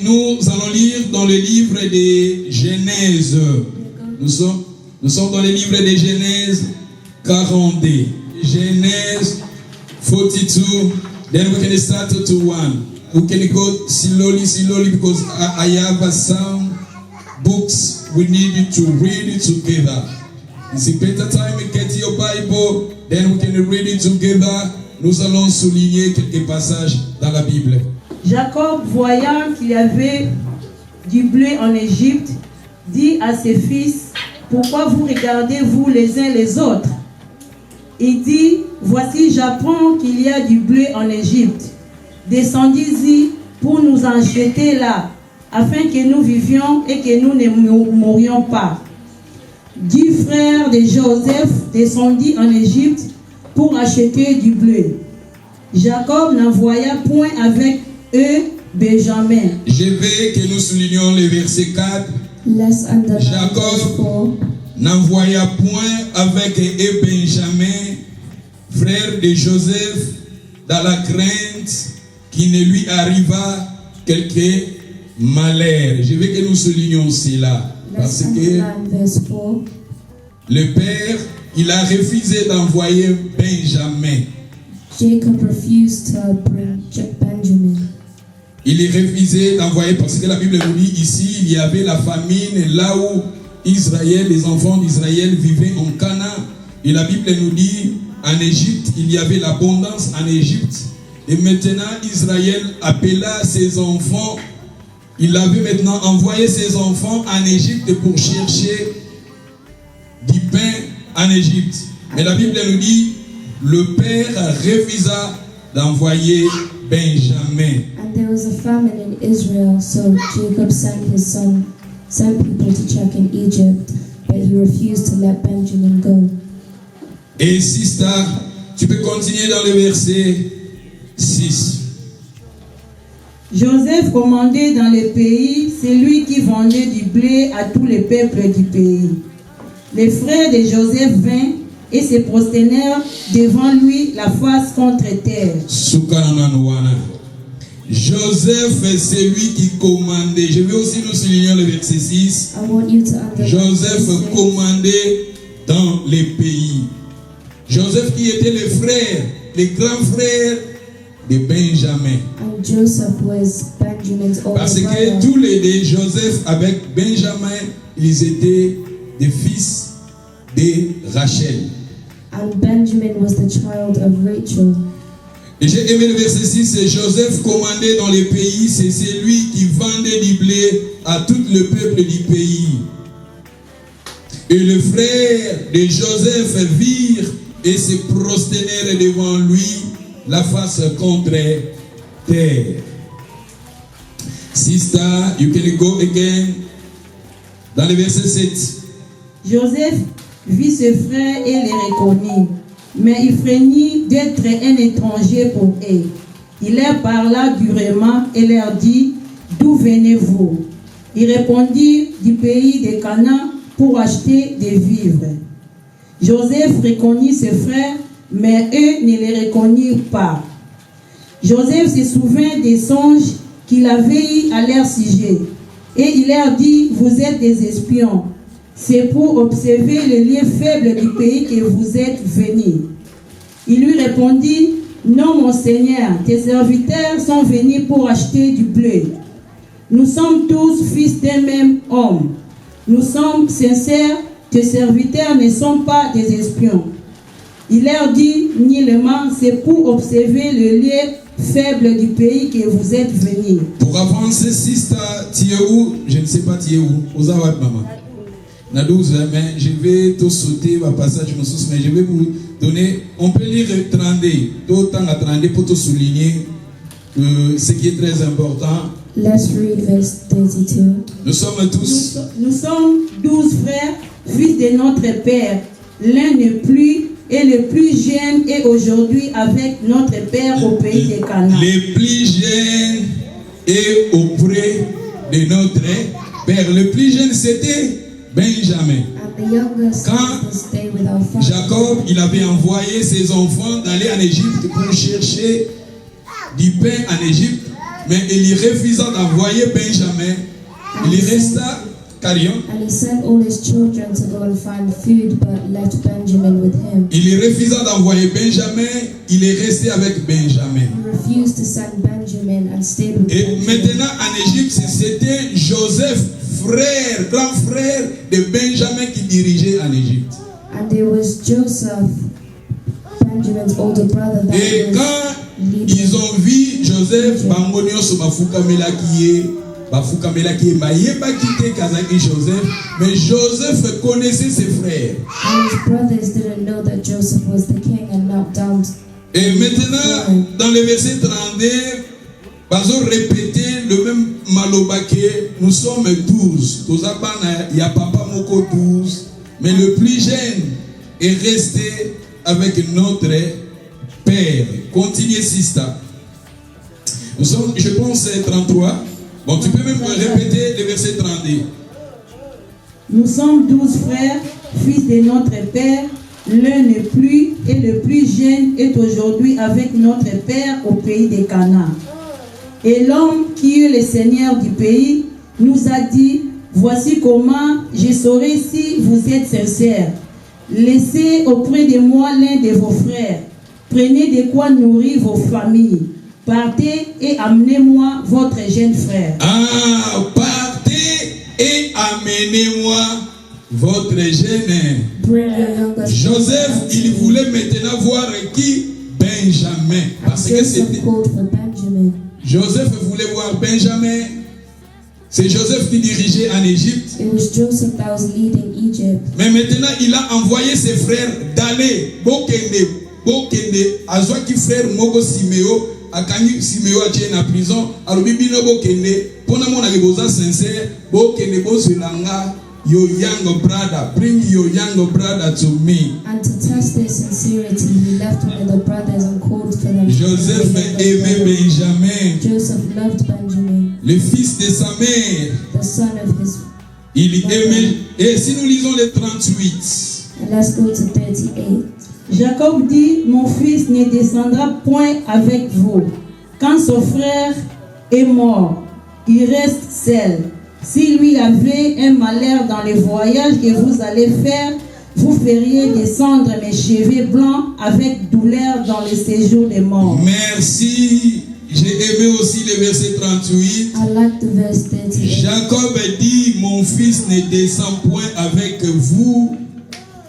nous allons lire dans le livre de Genèse. Nous sommes dans le livre de Genèse 42. Genèse 42. Then we can start to 1. We can go slowly because I have some books we need to read it together. It's a better time to get your Bible, then we can read it together. Nous allons souligner quelques passages dans la Bible. Jacob, voyant qu'il y avait du blé en Égypte, dit à ses fils, pourquoi vous regardez-vous les uns les autres? Il dit, voici j'apprends qu'il y a du blé en Égypte. Descendez-y pour nous en jeter là, afin que nous vivions et que nous ne mourions pas. 10 frères de Joseph descendit en Égypte pour acheter du blé. Jacob n'envoya point avec eux Benjamin. Je veux que nous soulignions le verset 4. Jacob n'envoya point avec eux Benjamin, frère de Joseph, dans la crainte qu'il ne lui arriva quelque malheur. Je veux que nous soulignions cela. Parce que le père, il a refusé d'envoyer Benjamin. Jacob refused to bring Benjamin. Il est refusé d'envoyer parce que la Bible nous dit ici, il y avait la famine là où Israël, les enfants d'Israël vivaient en Canaan. Et la Bible nous dit, en Égypte, il y avait l'abondance en Égypte. Et maintenant, Israël appela ses enfants. Il avait maintenant envoyé ses enfants en Égypte pour chercher du pain en Égypte. Mais la Bible nous dit, le père refusa d'envoyer Benjamin. And there was a famine in Israel, so Jacob sent people to check in Egypt, but he refused to let Benjamin go. Et sister, tu peux continuer dans le verset 6. Joseph commandait dans le pays celui qui vendait du blé à tous les peuples du pays. Les frères de Joseph vinrent et se prosternèrent devant lui la face contre terre. Joseph est celui qui commandait. Je vais aussi nous souligner le verset 6. Joseph commandait dans les pays. Joseph qui était le frère, le grand frère de Benjamin. And Joseph was Benjamin's older Parce que brother. tous les deux, Joseph avec Benjamin, ils étaient des fils de Rachel. And Benjamin was the child of Rachel. Et j'ai aimé le verset 6, c'est Joseph commandait dans les pays, c'est celui qui vendait du blé à tout le peuple du pays. Et les frères de Joseph virent et se prosternèrent devant lui, la face contre terre. Sister, you can go again. Dans le verset 7. Joseph vit ses frères et les reconnut, mais il frémit d'être un étranger pour eux. Il leur parla durement et leur dit, d'où venez-vous? Ils répondirent, du pays de Canaan pour acheter des vivres. Joseph reconnut ses frères, mais eux ne les reconnurent pas. Joseph se souvint des songes qu'il avait eus à leur sujet, et il leur dit, vous êtes des espions. C'est pour observer les lieux faibles du pays que vous êtes venus. Il lui répondit, non mon Seigneur, tes serviteurs sont venus pour acheter du blé. Nous sommes tous fils d'un même homme. Nous sommes sincères, tes serviteurs ne sont pas des espions. Il leur dit, nullement, c'est pour observer le lieu faible du pays que vous êtes venus. Pour avancer, sister, tu es où? Je ne sais pas, tu es où? Aux Awad, maman. Na 12, mais je vais tout sauter ma passage, mais je vais vous donner, on peut lire 32, tout le temps à 32 pour tout souligner ce qui est très important. Let's read verse 32. Nous sommes tous. Nous sommes 12 frères, fils de notre Père. L'un n'est plus et le plus jeune est aujourd'hui avec notre Père au pays de Canaan. Le plus jeune est auprès de notre Père. Le plus jeune c'était Benjamin. Quand Jacob il avait envoyé ses enfants d'aller en Égypte pour chercher du pain en Égypte, mais il refusa d'envoyer Benjamin. Il resta, carillon. And he sent all his children to go and find food, but left Benjamin with him. Il refusa d'envoyer Benjamin, il est resté avec Benjamin. He refused to send Benjamin and stayed with Et Benjamin. maintenant en Égypte, c'était Joseph, frère, grand frère de Benjamin qui dirigeait en Égypte. And there was Joseph, Benjamin's older brother, that Et was quand leading. ils ont vu Joseph, bango nyonso bafukamelaki ye, bayebaki te kazaki Joseph, mais Joseph connaissait ses frères. And his brothers didn't know that Joseph was the king and knelt down. Et maintenant, dans le verset 32, bazo répéter le même malobake, nous sommes 12. Il y a papa moko 12, mais le plus jeune est resté avec notre père. Continuez, Sista. Nous sommes, je pense, 33. Bon, tu peux même répéter le verset 32. Nous sommes 12 frères, fils de notre père. L'un n'est plus et le plus jeune est aujourd'hui avec notre père au pays de Canaan. Et l'homme qui est le seigneur du pays nous a dit: voici comment je saurai si vous êtes sincères. Laissez auprès de moi l'un de vos frères. Prenez de quoi nourrir vos familles. Partez et amenez-moi votre jeune frère. Ah, partez et amenez-moi votre jeune. Bring your youngest Joseph, brother il unto me. voulait maintenant voir qui? Benjamin. Parce que Joseph c'était called for Benjamin. Joseph voulait voir Benjamin. C'est Joseph qui dirigeait en Égypte. It was Joseph that was leading Egypt. Mais maintenant, il a envoyé ses frères d'aller. Bokende, azwaki frère moko Siméo, akangi Siméo a tué en prison. Alors bibino bokende, pona mona ke boza sincère, bokende bozelanga your young brother, bring your young brother to me. And to test their sincerity, he left one of the brothers and called for them. Joseph aimait Benjamin, Joseph loved Benjamin, le fils de sa mère. the son of his. Il aimait. Et si nous lisons les 38, And let's go to 38. Jacob dit: mon fils ne descendra point avec vous. Quand son frère est mort, il reste seul. Si lui avait un malheur dans les voyages que vous allez faire, vous feriez descendre mes cheveux blancs avec douleur dans le séjour des morts. merci. J'ai aimé aussi le verset 38. I like the verse 38. Jacob dit, mon fils ne descend point avec vous,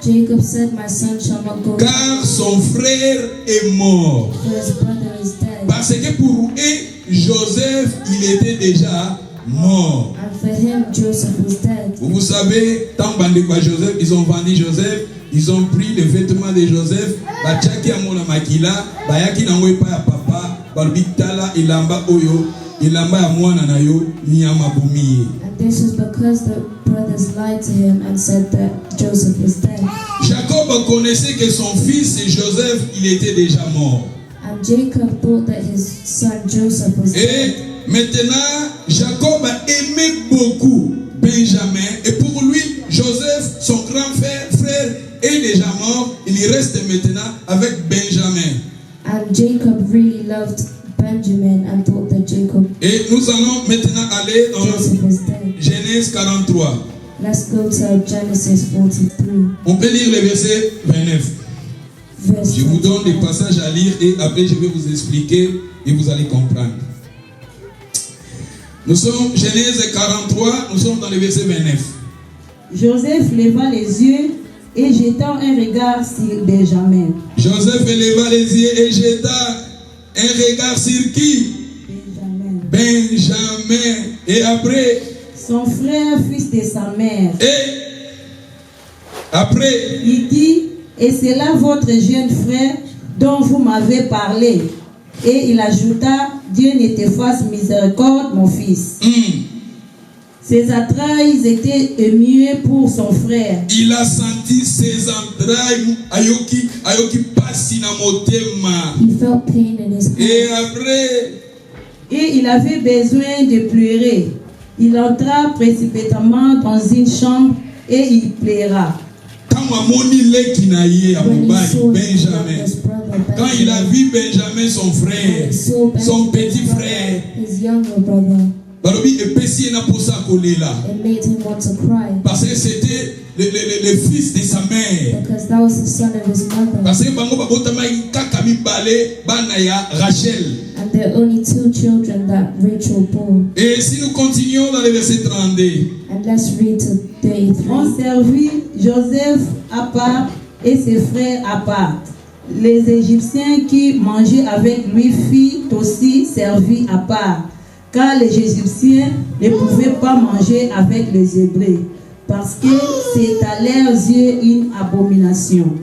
Jacob said, my son shall not go, car son frère est mort. for his brother is dead. Parce que pour eux, Joseph, il était déjà mort. And for him, Joseph was dead. Vous savez, tant bandé quoi Joseph, ils ont vendu Joseph, ils ont pris les vêtements de Joseph, bachaki amona makila, bayaki nango epa ya papa, balbitala ilamba oyo, ilamba ya mwana na yo, nyama bumiye. And this was because the brothers lied to him and said that Joseph was dead. Jacob connaissait que son fils Joseph, il était déjà mort. And Jacob thought that his son Joseph was Et dead. maintenant, Jacob aimait beaucoup Benjamin. Et pour lui, Joseph, son grand frère, est déjà mort. Il reste maintenant avec Benjamin. And Jacob really loved Benjamin and thought that Et nous allons maintenant aller dans Joseph was dead. Genèse 43. Let's go to Genesis 43, On peut lire le verset 29. verse Je vous donne des 29. passages à lire et après je vais vous expliquer et vous allez comprendre. Nous sommes Genèse 43, nous sommes dans le verset 29. Joseph leva les yeux et jeta un regard sur Benjamin. Joseph éleva les yeux et jeta un regard sur qui? Benjamin, Benjamin. Et après, son frère, fils de sa mère. Il dit: et c'est là votre jeune frère dont vous m'avez parlé. Et il ajouta: Dieu ne te fasse miséricorde, mon fils. Ses entrailles étaient émues pour son frère. Il a senti ses entrailles. Ayoki pasi na motema. He felt pain in his heart. Et après, Et il avait besoin de pleurer. Il entra précipitamment dans une chambre et il pleura. quand Amoni leki na ye à When he Mobali, saw his Benjamin, youngest brother quand il a Benjamin, vu Benjamin son And frère, he saw son Benjamin's petit brother, frère. his younger brother. Balobi epesi na posa kolela. It made him want to cry Parce que c'était le fils de sa mère. because that was the son of his mother. Parce que bango babotama kaka mibale bana ya Rachel. And there are only 2 children that Rachel bore. Et si nous continuons dans le verset 32, And let's read to 33. On servit Joseph à part et ses frères à part. Les Égyptiens qui mangeaient avec lui furent aussi servis à part, car les Égyptiens ne pouvaient pas manger avec les Hébreux, parce que c'est à leurs yeux une abomination.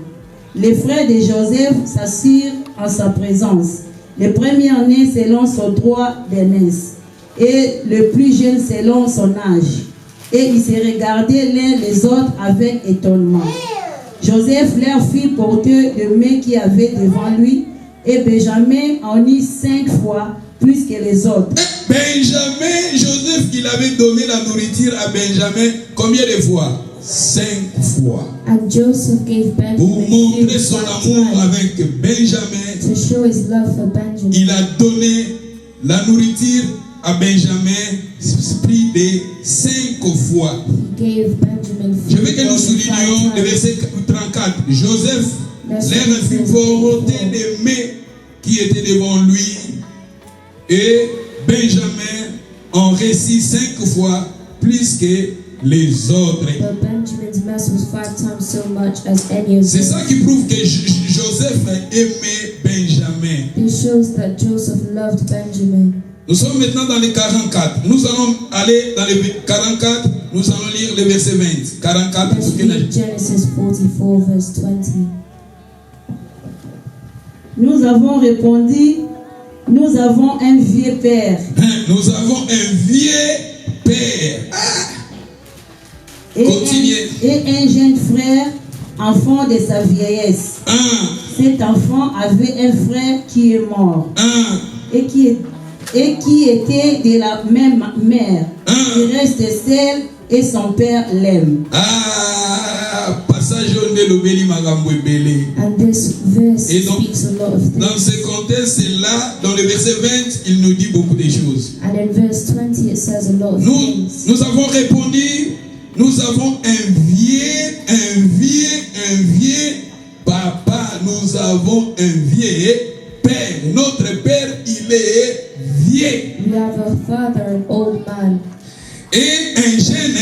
Les frères de Joseph s'assirent en sa présence, le premier-né selon son droit d'aînesse, et le plus jeune selon son âge. Et ils se regardaient l'un les autres avec étonnement. Joseph leur fit porter le mets qu'il y avait devant lui, et Benjamin en eut 5 fois plus que les autres. Benjamin, Joseph, il avait donné la nourriture à Benjamin combien de fois? 5 fois. And Joseph gave Pour Benjamin montrer son 5 amour times avec Benjamin, to show his love for Benjamin. il a donné la nourriture à Benjamin plus de 5 fois. He gave Benjamin Je veux que nous 5 soulignions le times. verset 34. Joseph leur fit porter des mets qui étaient devant lui, et Benjamin en récit 5 fois plus que les autres. But Benjamin's mess was 5 times so much as any of C'est ça them. qui prouve que Joseph aimait Benjamin. This shows that Joseph loved Benjamin. Nous sommes maintenant dans les 44. Nous allons aller dans les 44. Nous allons lire le verset 20. 44. Let's read Genesis 44 verse 20. Nous avons répondu, nous avons un vieux père Nous avons un vieux père. Continuez. et un jeune frère, enfant de sa vieillesse. Cet enfant avait un frère qui est mort et qui était de la même mère. Il reste seul et son père l'aime. Passage au Nelobeli Magambo Ebele. And this verse Et donc, speaks a lot of dans things. ce contexte-là, dans le verset 20, il nous dit beaucoup de choses. And in verse 20 it says a lot of things. Nous avons répondu, nous avons un vieux papa, nous avons un vieux père. Notre père, il est vieux. We have a father, an old man, Et un jeune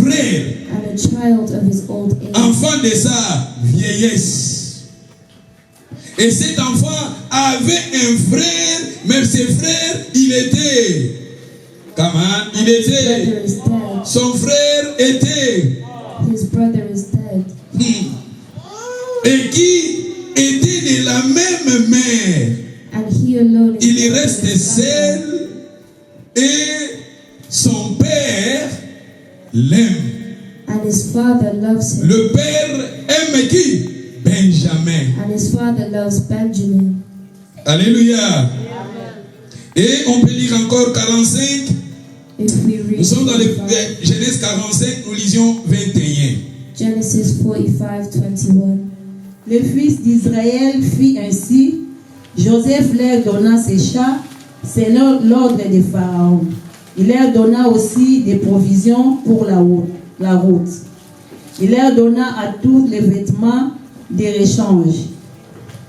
frère, and a child of his old age. enfant de sa vieillesse. Et cet enfant avait un frère, mais ce frère, il était. Comment? Il His était. brother is dead. Son frère était. His brother is dead. Et qui était de la même mère. And he alone is Il left reste with his mother. seul et son père l'aime. And his father loves him. Le père aime qui? Benjamin. And his father loves Benjamin. Alléluia. Et on peut lire encore 45. If we read Nous sommes dans le 45, Genèse 45, nous lisions 21. Genesis 45, 21. Le fils d'Israël fit ainsi. Joseph leur donna ses chats selon l'ordre de Pharaon. Il leur donna aussi des provisions pour la route. Il leur donna à tous les vêtements de rechange.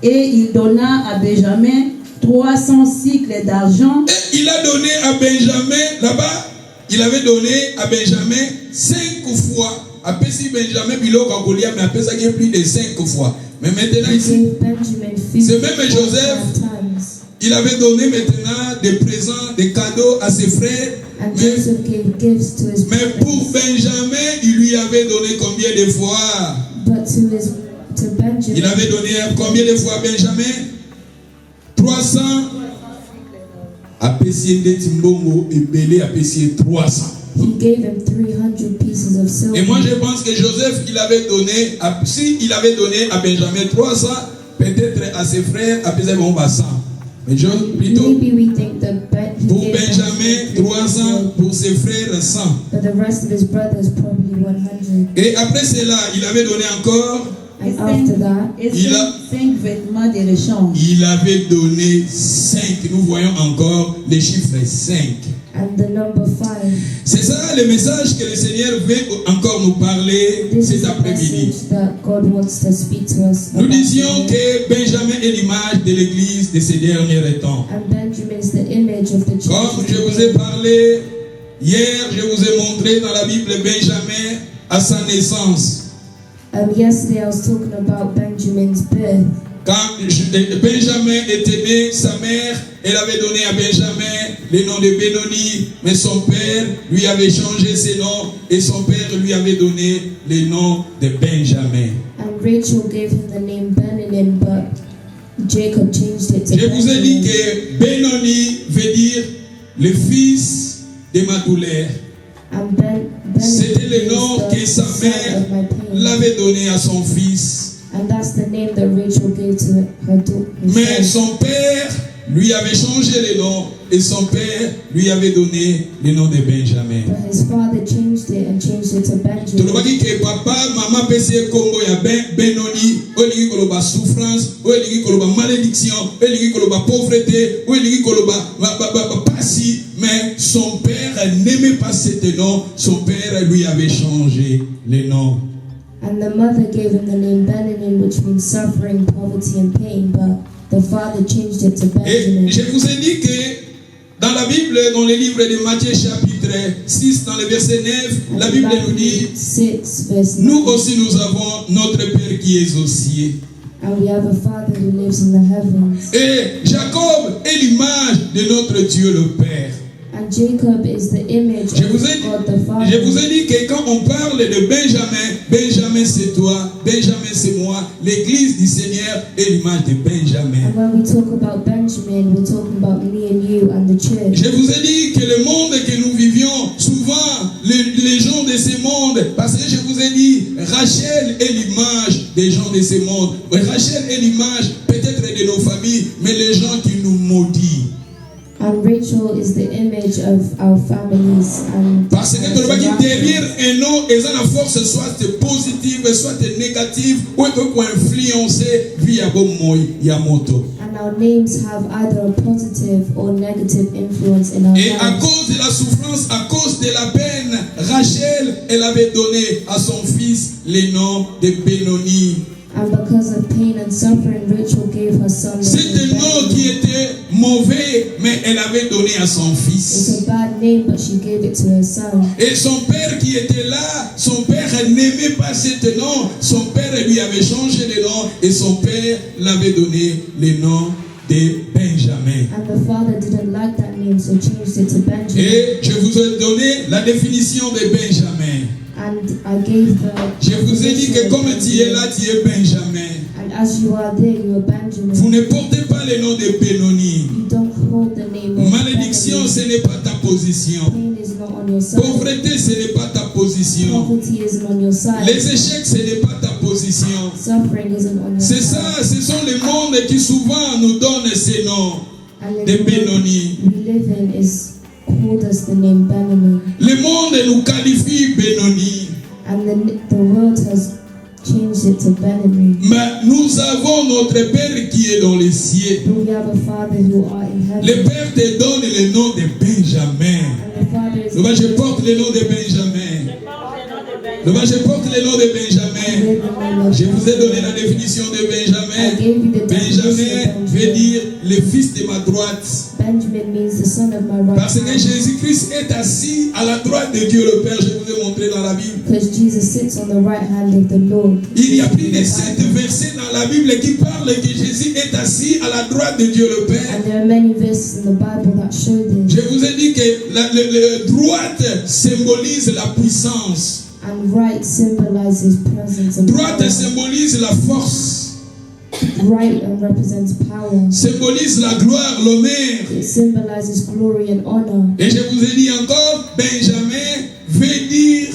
Et il donna à Benjamin 300 cycles d'argent. Et il a donné à Benjamin, là-bas, il avait donné à Benjamin 5 fois. Après si Benjamin Bilo Kakolia, mais après ça, il y a plus de 5 fois. Mais maintenant He ici, gave Benjamin c'est même Joseph. 55 times. Il avait donné maintenant des présents, des cadeaux à ses frères. And Mais, Joseph gave gifts to his mais pour brothers. Benjamin, il lui avait donné combien de fois? But to Benjamin, Il avait donné combien de fois Benjamin? 300. Apprécié de Timbongo et Belé apprécié 300. he gave him 300 pieces of silver. Et moi je pense que Joseph, il avait donné, si il avait donné à Benjamin 300, peut-être à ses frères, après ça, on va 100. Mais plutôt, Maybe we think that he pour gave Benjamin 300, pour ses frères 100. but the rest of his brothers probably 100. Et après cela, il avait donné encore And after that, et Il a- cinq vêtements de rechange. Il avait donné 5. Nous voyons encore le chiffre 5. and the number 5. C'est ça le message que le Seigneur veut encore nous parler This cet is the après-midi. message that God wants to speak to us Nous about disions today. que Benjamin est l'image de l'Église de ces derniers temps. And Benjamin is the image of the church. Comme je vous ai parlé hier, je vous ai montré dans la Bible Benjamin à sa naissance. Yesterday I was talking about Benjamin's birth. Quand Benjamin était né, sa mère, elle avait donné à Benjamin le nom de Benoni, mais son père lui avait changé ses noms et son père lui avait donné le nom de Benjamin. And Rachel gave him the name Benjamin, but Jacob changed it to Je vous ai dit Benjamin. que Benoni veut dire le fils de ma douleur. And Benjamin C'était le is nom the que sa son mère of my pain. l'avait donné à son fils. And that's the name that Rachel gave to her Mais son. son père lui avait changé le nom et son père lui avait donné le nom de Benjamin. But his father changed it and changed it to Tu Benjamin. dis que papa, maman pese Congo ya Benoni, olingi koloba souffrance, olingi koloba malédiction, olingi koloba pauvreté, olingi koloba pasi, mais son père n'aimait pas ce nom, son père lui avait changé le nom. And the mother gave him the name Benjamin, which means suffering, poverty, and pain. But the father changed it to Et Benjamin. je vous ai dit que dans la Bible, dans le livre de Matthieu chapitre 6, dans le verset 9, la Bible nous dit, 6 verse 9. nous aussi nous avons notre Père qui est aux cieux. And we have a Father who lives in the heavens. Et Jacob est l'image de notre Dieu le Père. And Jacob is the image Je of vous ai, God the Father. je vous ai dit que quand on parle de Benjamin, Benjamin c'est toi, Benjamin c'est moi, l'église du Seigneur est l'image de Benjamin. And when we talk about Benjamin, we're talking about me and you and the church. Je vous ai dit que le monde que nous vivions, souvent les gens de ce monde, parce que je vous ai dit, Rachel est l'image des gens de ce monde. Rachel est l'image peut-être de nos familles, mais les gens qui nous maudissent. And Rachel is the image of our families. And Parce que tu vois que derrière un nom, ils ont la force soit positive, soit négative, ou pour influencer via bon moi, yamoto. And our names have either a positive or negative influence in our Et à lives. cause de la souffrance, à cause de la peine, Rachel, elle avait donné à son fils le nom de Benoni. And because of pain and suffering, Rachel gave her son the C'est name un nom qui Benjamin. était mauvais, mais elle avait donné à son fils. It's a bad name, but she gave it to her son. Et son père qui était là, son père n'aimait pas ce nom. Son père lui avait changé le nom et son père l'avait donné le nom de Benjamin. And the father didn't like that name, so changed it to Benjamin. Et je vous ai donné la définition de Benjamin. And I gave the. Je vous ai dit que comme tu es là, tu es Benjamin. And as you are there, you are Benjamin. Vous ne portez pas le nom de Benoni. You don't hold the name of Malédiction, Benjamin. ce n'est pas ta position. Pain is not on your side. Pauvreté, ce n'est pas ta position. Poverty isn't on your side. Les échecs, ce n'est pas ta position. Suffering isn't on your C'est side. ça, ce sont les mondes qui souvent nous donnent ces noms And de the world Benoni. we live in is called us the name Benjamin. Le monde nous qualifie Benoni. And the world has changed it to Benjamin. Mais nous avons notre Père qui est dans les cieux. But we have a Father who art in heaven. Le Père te donne le nom de Benjamin. And the Father is Je porte le nom de Benjamin. Je porte le nom de Benjamin. Je vous ai donné la définition de I Benjamin. gave you the definition Benjamin of veut Benjamin. dire le fils de ma droite. Benjamin means the son of my right Parce que hand. Jésus-Christ est assis à la droite de Dieu le Père. Je vous ai montré dans la Bible. Because Jesus sits on the right hand of the Lord. Il y a plus de 7 versets dans la Bible qui parlent que Jésus est assis à la droite de Dieu le Père. And there are many verses in the Bible that show Je this. vous ai dit que la droite symbolise la puissance. And right symbolizes presence and Droite power. symbolise la force. Right represents power. Symbolise la gloire, l'honneur. It symbolizes glory and honor. Et je vous ai dit encore, Benjamin veut dire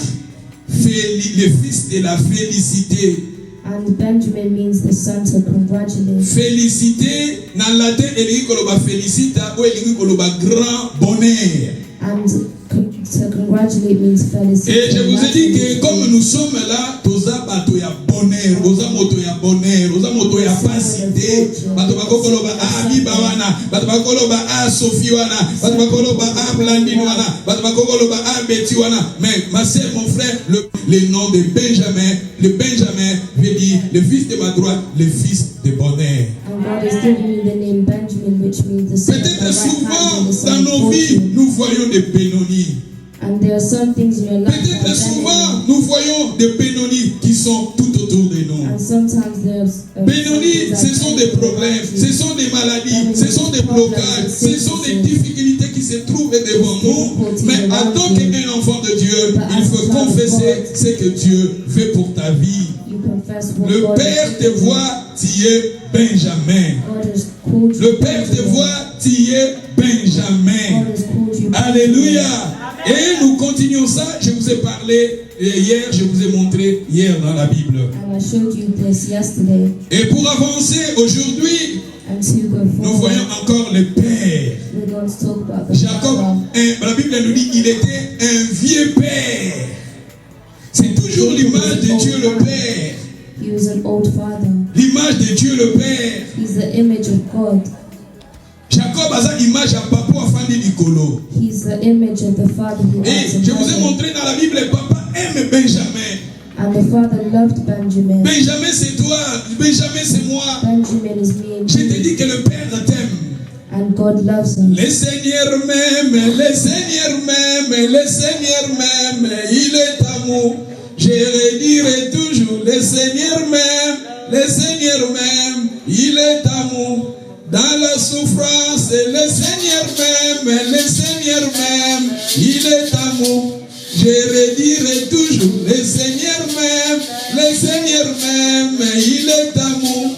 le fils de la félicité. And Benjamin means the son to congratulate. Félicité, dans le latin, il koloba félicita ou il koloba grand bonheur. And to congratulate means felicity. Et je vous ai dit que comme nous sommes là, tous bato ya bonheur, oza moto ya bonheur, oza moto ya pasité. Bato bakoloba Abiba wana, bato bakoloba Sophie wana, bato bakoloba Blandine wana, bato bakoloba Betty wana. Mais ma sœur, mon frère, le nom de Benjamin, le Benjamin veut dire le fils de ma droite, le fils de bonheur. And God is giving me the name Benjamin, which means the son of my Peut-être right souvent hand and the son dans of nos vies, fortune. nous voyons des pénonies. And there are some things in your life that Peut-être are souvent, benign. nous voyons des pénonies qui sont tout autour de nous. And sometimes there's Pénonies, ce sont des problèmes, ce sont des maladies, ce sont des blocages, ce sont des difficultés qui se trouvent devant nous. Mais en tant qu'un enfant de Dieu, il faut confesser ce que Dieu fait pour ta vie. You confess what Le God Père has te given you. voit, tu es Benjamin. God has called you Le Père te Benjamin. voit, tu es Benjamin. God has called you Alléluia. Benjamin. Et nous continuons ça. Je vous ai parlé hier, je vous ai montré hier dans la Bible. And I showed you this yesterday. Et pour avancer aujourd'hui, And to go nous forward, voyons encore le Père. we're going to talk about the Jacob, Father. la Bible nous dit qu'il était un vieux Père. C'est toujours l'image de Dieu le Père. He was an old father. L'image de Dieu le Père. He's the image of God. Jacob a cette image à papa afandi Nicolo. He's the image of the father who Et acts in je vous ai heaven. montré dans la Bible, papa aime Benjamin. And the father loved Benjamin. Benjamin c'est toi, Benjamin c'est moi. Benjamin is me and Je te you. dis que le Père t'aime. And God loves us. Le Seigneur m'aime, le Seigneur m'aime, le Seigneur m'aime, il est amour. Je redirai toujours, le Seigneur m'aime, le Seigneur m'aime, il est amour. Dans la souffrance, le Seigneur m'aime, le Seigneur m'aime, il est amour. Je redirai toujours, le Seigneur m'aime, le Seigneur m'aime, il est amour.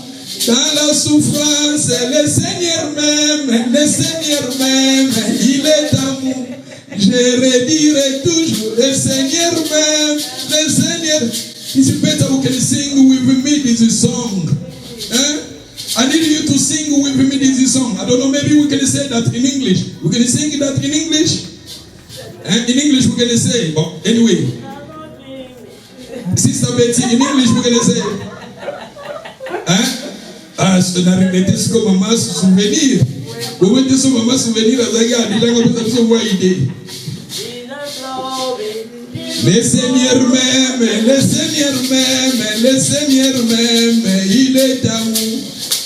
Dans la souffrance, le Seigneur m'aime, le Seigneur m'aime, il est amour. Je redirai toujours, le Seigneur m'aime, le Seigneur. It's better we can sing with me this song. I need you to sing with me this song. I don't know, maybe we can say that in English. We can sing that in English. In English we can say, but anyway. Sister Betty, in English we can say. On a répété ce que maman se souvenir. Vous mettez ce maman souvenir à Zaga, il a comme ça, vous voyez idée. Le Seigneur m'aime, le Seigneur m'aime, le Seigneur m'aime, il est amour.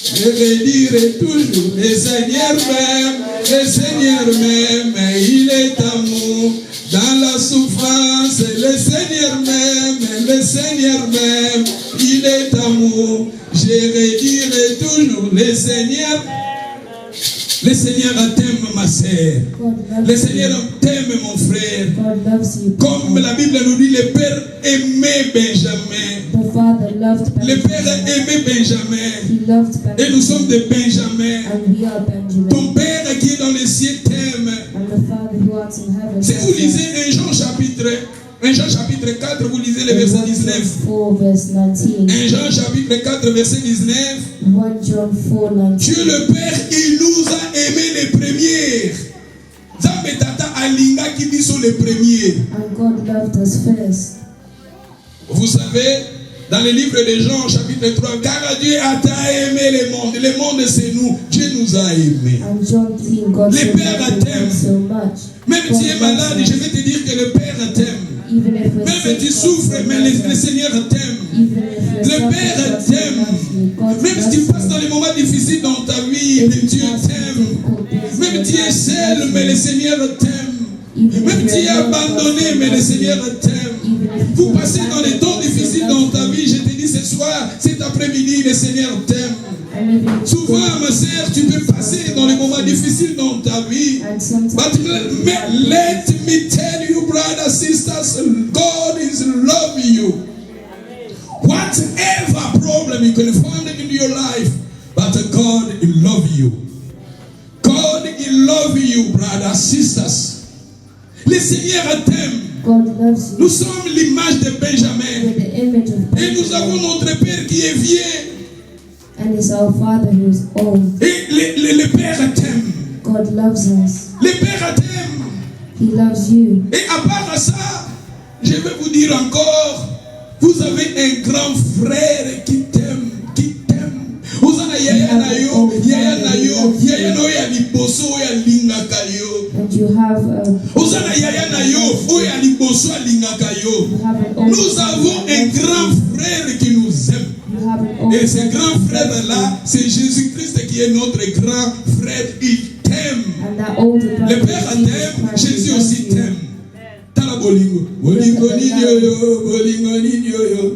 Je redirai toujours, le Seigneur m'aime, le Seigneur m'aime, il est amour. Dans la souffrance, le Seigneur m'aime, le Seigneur m'aime, il est amour. Je redirai toujours, le Seigneur t'aime ma sœur. God Le loves Seigneur you. t'aime mon frère. God loves you. Comme la Bible nous dit, le Père aimait Benjamin. The father loved Le Père Benjamin. aimait Benjamin. He loved Et nous sommes Benjamin. des Benjamins. And we are Benjamin. Ton Père qui est dans les cieux t'aime. And the father who art in heaven Si vous loves us. lisez 1 Jean chapitre 4, vous lisez le verset 19. 4 verse 19. 1 Jean chapitre 4, verset 19. 1 John 4 Dieu 19. le Père, il nous a aimés les premiers. Zambe tata alinga qui dit sur les premiers. And God loved us first. Vous savez, dans le livre de Jean, chapitre 3, car Dieu a tant aimé le monde c'est nous, Dieu nous a aimés. And John 3, God Les so pères loved t'aiment. us so much. Même God si tu es loves malade, us. je vais te dire que le Père t'aime. Even if we're Même sick, si tu God souffres, so mais loves le us. Seigneur t'aime. Even if you're Le suffering, Père God so t'aime. loves you. God Même si tu loves passes dans you. les moments difficiles dans ta vie, If mais you Dieu pass through t'aime. difficult days, Même God si tu es loves seul, you. mais le Seigneur t'aime. Even if Même si tu es you're alone, abandonné, God mais le loves you. Seigneur t'aime. Even if Vous you're passez dans les temps abandoned, God difficiles so dans loves ta you. vie, je te dis ce soir, cet après-midi, le Seigneur t'aime. And even if Souvent, ma sœur, tu peux passer dans les moments difficiles dans ta vie. and sometimes But let me tell you, brothers, sisters, God is loving you. Whatever problem you can find in your life, but God will love you. God will love you, brothers, sisters. Le Seigneur t'aime. God loves you. Nous sommes l'image de Benjamin. We're the image of Et nous avons Benjamin. notre Père qui est vieux. And it's our Father who is old. Et le Père t'aime. God loves us. Le Père t'aime. He loves you. Et à part ça, je vais vous dire encore, Vous avez un grand frère qui t'aime, qui t'aime. Vous avez yaya na yo, yaya na yo, yaya no ya liboso ya lingaka yo. And you have Vous avez yaya na yo, ya liboso ya lingaka yo. Nous avons un grand frère qui nous aime. Et ce grand frère-là, c'est Jésus-Christ qui est notre grand frère. Il t'aime. Le Père t'aime, Jésus aussi t'aime. Tala bolingo, bolingo nini yo, bolingo nini yo.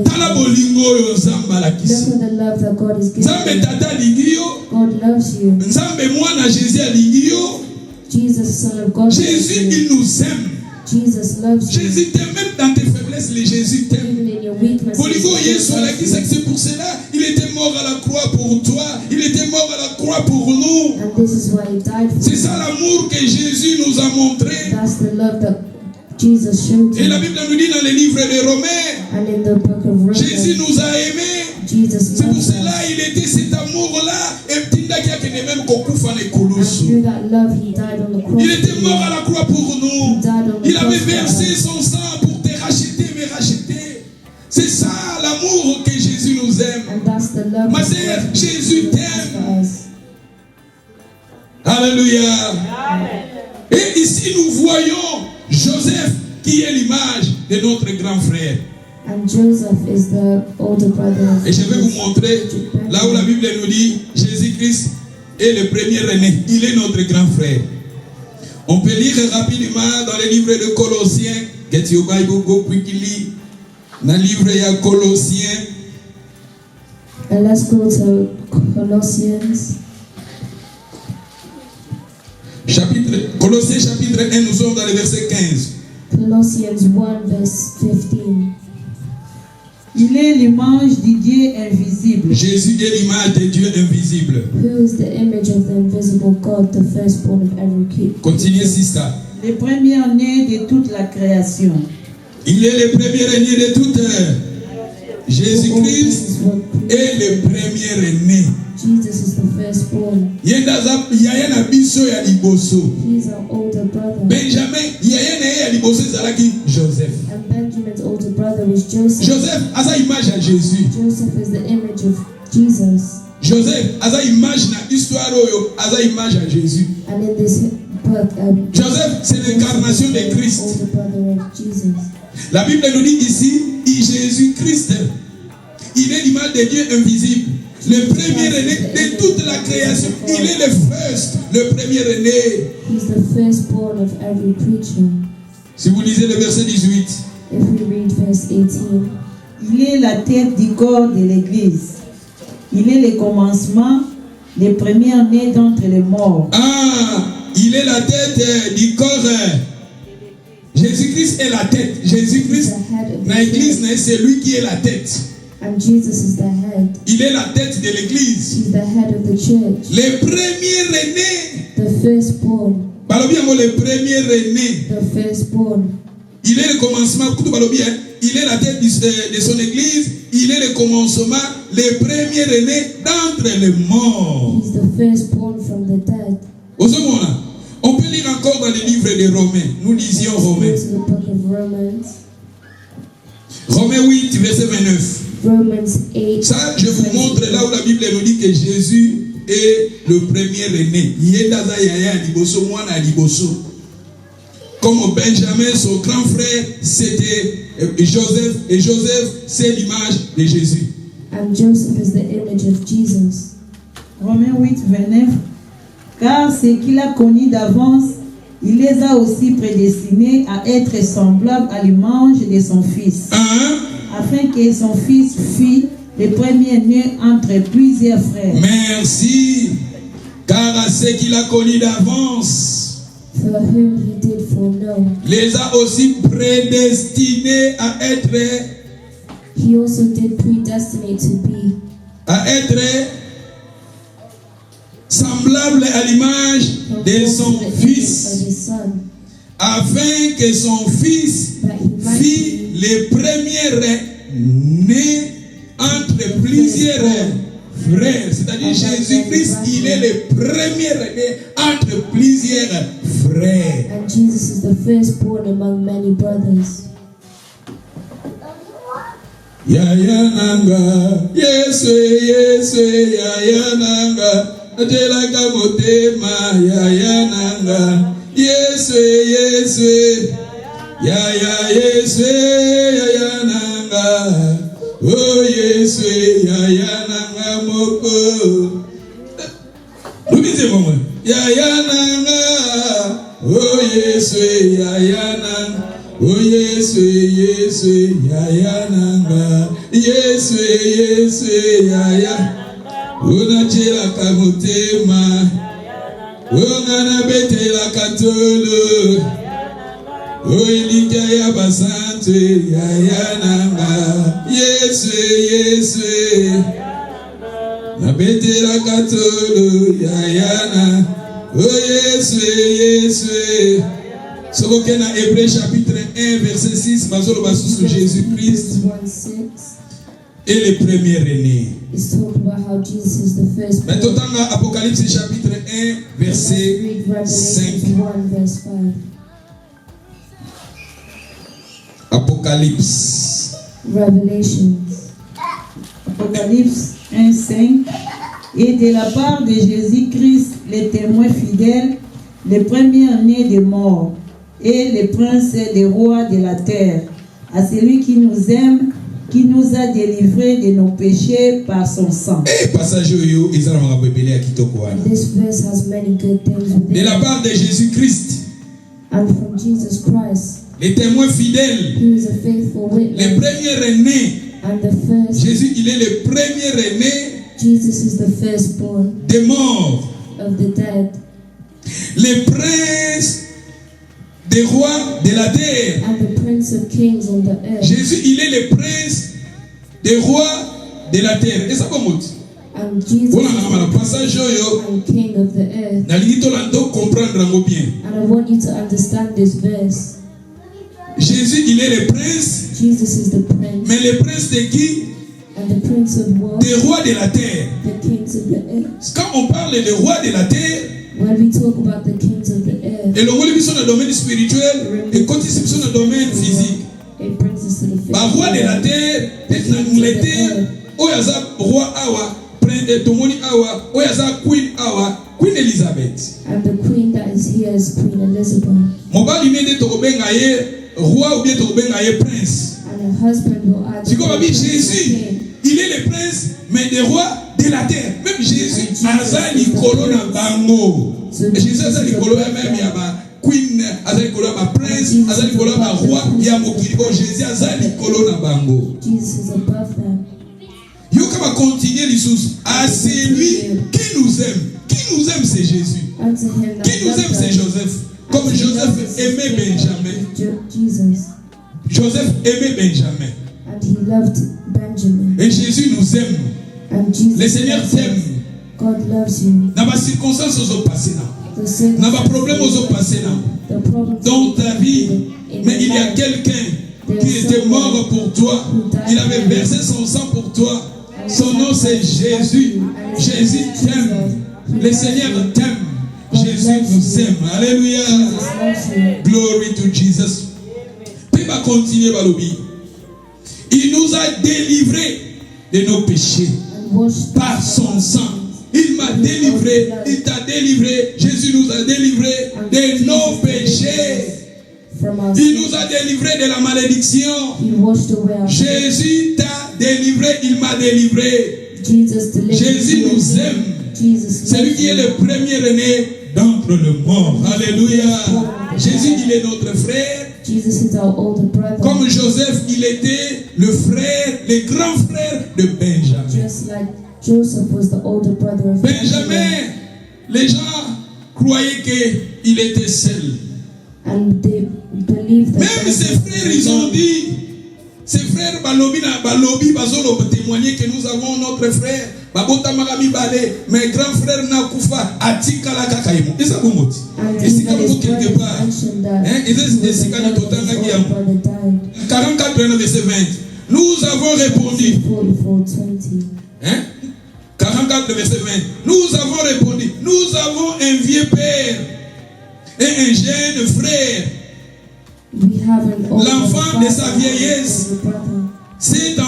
Tala bolingo yo zamba la kisi. Nzambe tata ligi yo. God loves you. Nzambe mwana Jésus aligi yo. Jesus, Son of God. Jésus, il nous aime. Jesus loves you. Jésus t'aime, même dans tes faiblesses, les Jésus t'aime. Even in your weaknesses, C'est pour cela, il était mort à la croix pour toi. Il était mort à la croix pour nous. and this is why he died for C'est you. ça l'amour que Jésus nous a montré. That's the love that Jesus showed Et la you. Bible nous dit dans les livres des Romains, And in the book of Jésus Romans, nous a aimés. Jesus C'est pour loved cela us. il était cet amour-là. Et Tinda qui a que même kokufa ne And kulusu. through that love, he died on the cross. Il était mort à la croix pour He nous. died on the Il avait cross for versé us. son sang pour te racheter, me racheter. C'est ça l'amour que Jésus nous aime. And that's the love Ma of sœur, God Jésus Jesus t'aime. for us. Alléluia. Et ici nous voyons Joseph qui est l'image de notre grand frère. And Joseph is the older brother of Et je vais vous montrer là où la Bible nous dit Jésus-Christ est le premier aîné. Il est notre grand frère. On peut lire rapidement dans le livre de Colossiens. Get your Bible, go quickly. Dans le livre de Colossiens. And let's go to Colossians. Colossiens chapitre 1, nous sommes dans le verset 15. Colossians 1 verse 15. Il est l'image du Dieu invisible. Jésus est l'image de Dieu invisible. Who is the image of the invisible God, the firstborn of every creature? Continuez, sister. Le premier-né de toute la création. Il est le premier aîné de toute. Jésus-Christ est le premier aîné. Jesus is the firstborn. Yaya na biso ya liboso. He's our older brother. Benjamin, yaya na ye ya liboso ezalaki Joseph. And Benjamin's older brother was Joseph. Joseph aza image ya Jésus. Joseph is the image of Jesus. Joseph aza image na histoire oyo aza image ya Jésus. And in this book, Joseph, c'est l'incarnation de Christ. older brother of Jesus. La Bible nous dit ici, Jésus-Christ, il est l'image de Dieu invisible. Le premier aîné de toute la création. Il est le first, le premier aîné. He's the firstborn of every creature. Si vous lisez le verset 18. If we read verse 18, Il est la tête du corps de l'Église. Il est le commencement, le premier-né d'entre les morts. Ah, il est la tête du corps. Jésus-Christ est la tête. Jésus-Christ, dans l'église, c'est lui qui est la tête. and Jesus is the head. Il est la tête de l'église. He's the head of the church, Le premier aîné. the firstborn, Le premier aîné. the firstborn. Il est le commencement. Il est la tête de son église. Il est le commencement, le premier aîné d'entre les morts. He's the firstborn from the dead. Au second là, on peut lire encore dans les livres des Romains. Nous lisions Let's go Romains. to the book of Romans. Romains 8, verset 29. Romans 8. Ça, je vous montre là où la Bible nous dit que Jésus est le premier aîné. Yedaza yaya liboso mwana liboso. Comme Benjamin, son grand frère, c'était Joseph. Et Joseph, c'est l'image de Jésus. And Joseph is the image of Jesus. Romains 8, 29. Car ce qu'il a connu d'avance, il les a aussi prédestinés à être semblables à l'image de son Fils, afin que son Fils fût le premier-né entre plusieurs frères. Merci. Car à ce qu'il a connu d'avance, For whom he did foreknow, les a aussi prédestinés à être he also did predestinate to be semblable à l'image de son conformed to the image Fils, of his Son, afin que son Fils that he might fît be le premier né entre plusieurs frères. C'est-à-dire Jésus-Christ, il est le premier né entre plusieurs frères. and Jesus is the firstborn among many brothers. Yaya nanga, Yesu, Yaya nanga, atelaka motema, Yaya nanga, Yesu, Yaya nanga, oh Yesu, Yaya nanga moko. Lumize mama, Yaya nanga, oh Yesu, Yaya nanga. Oh Yesu, Yaya nanga, Yesu, Yaya, unachela kamutema, ungana betela katolo, oh ilika ya basante, Yaya nanga, Yesu, na betela katolo, Yaya nanga, oh Yesu. Soboke na Hébreux chapitre 1 verset 6 bazolo basu sur Jésus-Christ et le premier aîné. Maintenant Apocalypse chapitre 1 verset 5. Apocalypse. Apocalypse 1, 5. Et de la part de Jésus-Christ, les témoins fidèles, les premiers-nés des morts, et les princes des rois de la terre, à celui qui nous aime, qui nous a délivrés de nos péchés par son sang. This verse has many good things within it. De la part de Jésus-Christ, And from Jesus Christ, les témoins fidèles, he is a faithful witness. les premiers-nés. And the first, Jésus, il est le premier-né Jesus is the firstborn des morts, of the dead, les princes des rois de la terre. and the prince of kings on the earth. Jésus, il est le prince des rois de la terre. Et ça comment? And Jesus Voilà, is le passage the king of the earth. nalingi tolando comprendre bien. And I want you to understand this verse. Jésus, il est le prince, Jesus is the prince, mais le prince de qui? and the prince of what? Des rois de la terre. The kings of the earth. Quand on parle des rois de la terre, When we talk about the kings of the earth, et le rôle dans le domaine spirituel, et quand ils sont dans le domaine physique, it brings us to the bah roi de la terre, peut-être dans la terre, oyaza roi awa, tomoni awa, oyaza queen awa, Queen Elizabeth. and the queen that is here is Queen Elizabeth. Mobali mede tokobenga ye roi ou bien tokobenga ye prince. And her husband will add C'est comme the Jésus, king. il est le prince, mais des rois de la terre. Même Jésus, azali kolo na bango. Et Jésus azali kolo même ya ba queen, azali kolo ba prince, azali kolo ba roi ya mokili. Oh Jésus azali kolo na bango. Jesus is above them. Yo kama continuer les choses. À celui qui nous aime. Qui nous aime, c'est Jésus. Unto him that Qui nous aime, loved c'est us. Joseph. Comme Joseph aimait Benjamin. Jesus. Joseph aimait Benjamin. And he loved Benjamin. Et Jésus nous aime. And Jesus Le Seigneur loves t'aime. us. God loves you. Dans ma circonstance aux passé là. The Dans ma problème aux passé là. problem Dans ta vie. Mais il y a quelqu'un qui était mort pour toi. Il avait versé son sang pour toi. Son nom c'est Jésus. Jésus t'aime. Le Seigneur t'aime. Jésus nous aime. Alléluia. Glory to Jesus. Puis va continuer Balobi. Il nous a délivrés de nos péchés par son sang. Il m'a délivré, il t'a délivré. Jésus nous a délivrés de nos péchés. Il nous a délivrés de la malédiction. Jésus t'a délivré, il m'a délivré. Jésus nous aime. C'est lui qui est le premier-né d'entre les morts. Alléluia. Jésus, il est notre frère. Jesus is our older brother. Comme Joseph, il était le frère, le grand frère de Benjamin. Just like Joseph was the older brother of Benjamin, les gens croyaient qu'il était seul. And they believed that Même ses frères, ils ont dit, ses frères, balobi bazolo témoigner que nous avons notre frère. Babota magami bale, mais grand frère Nakufa atika la kakaimo. Et ça vous moti. Et si comme vous quelque part, et c'est quand nous totanga qui 44 verset 20. Nous avons répondu. 44 verset 20. Nous avons répondu. Nous avons un vieux père et un jeune frère. L'enfant de sa vieillesse cet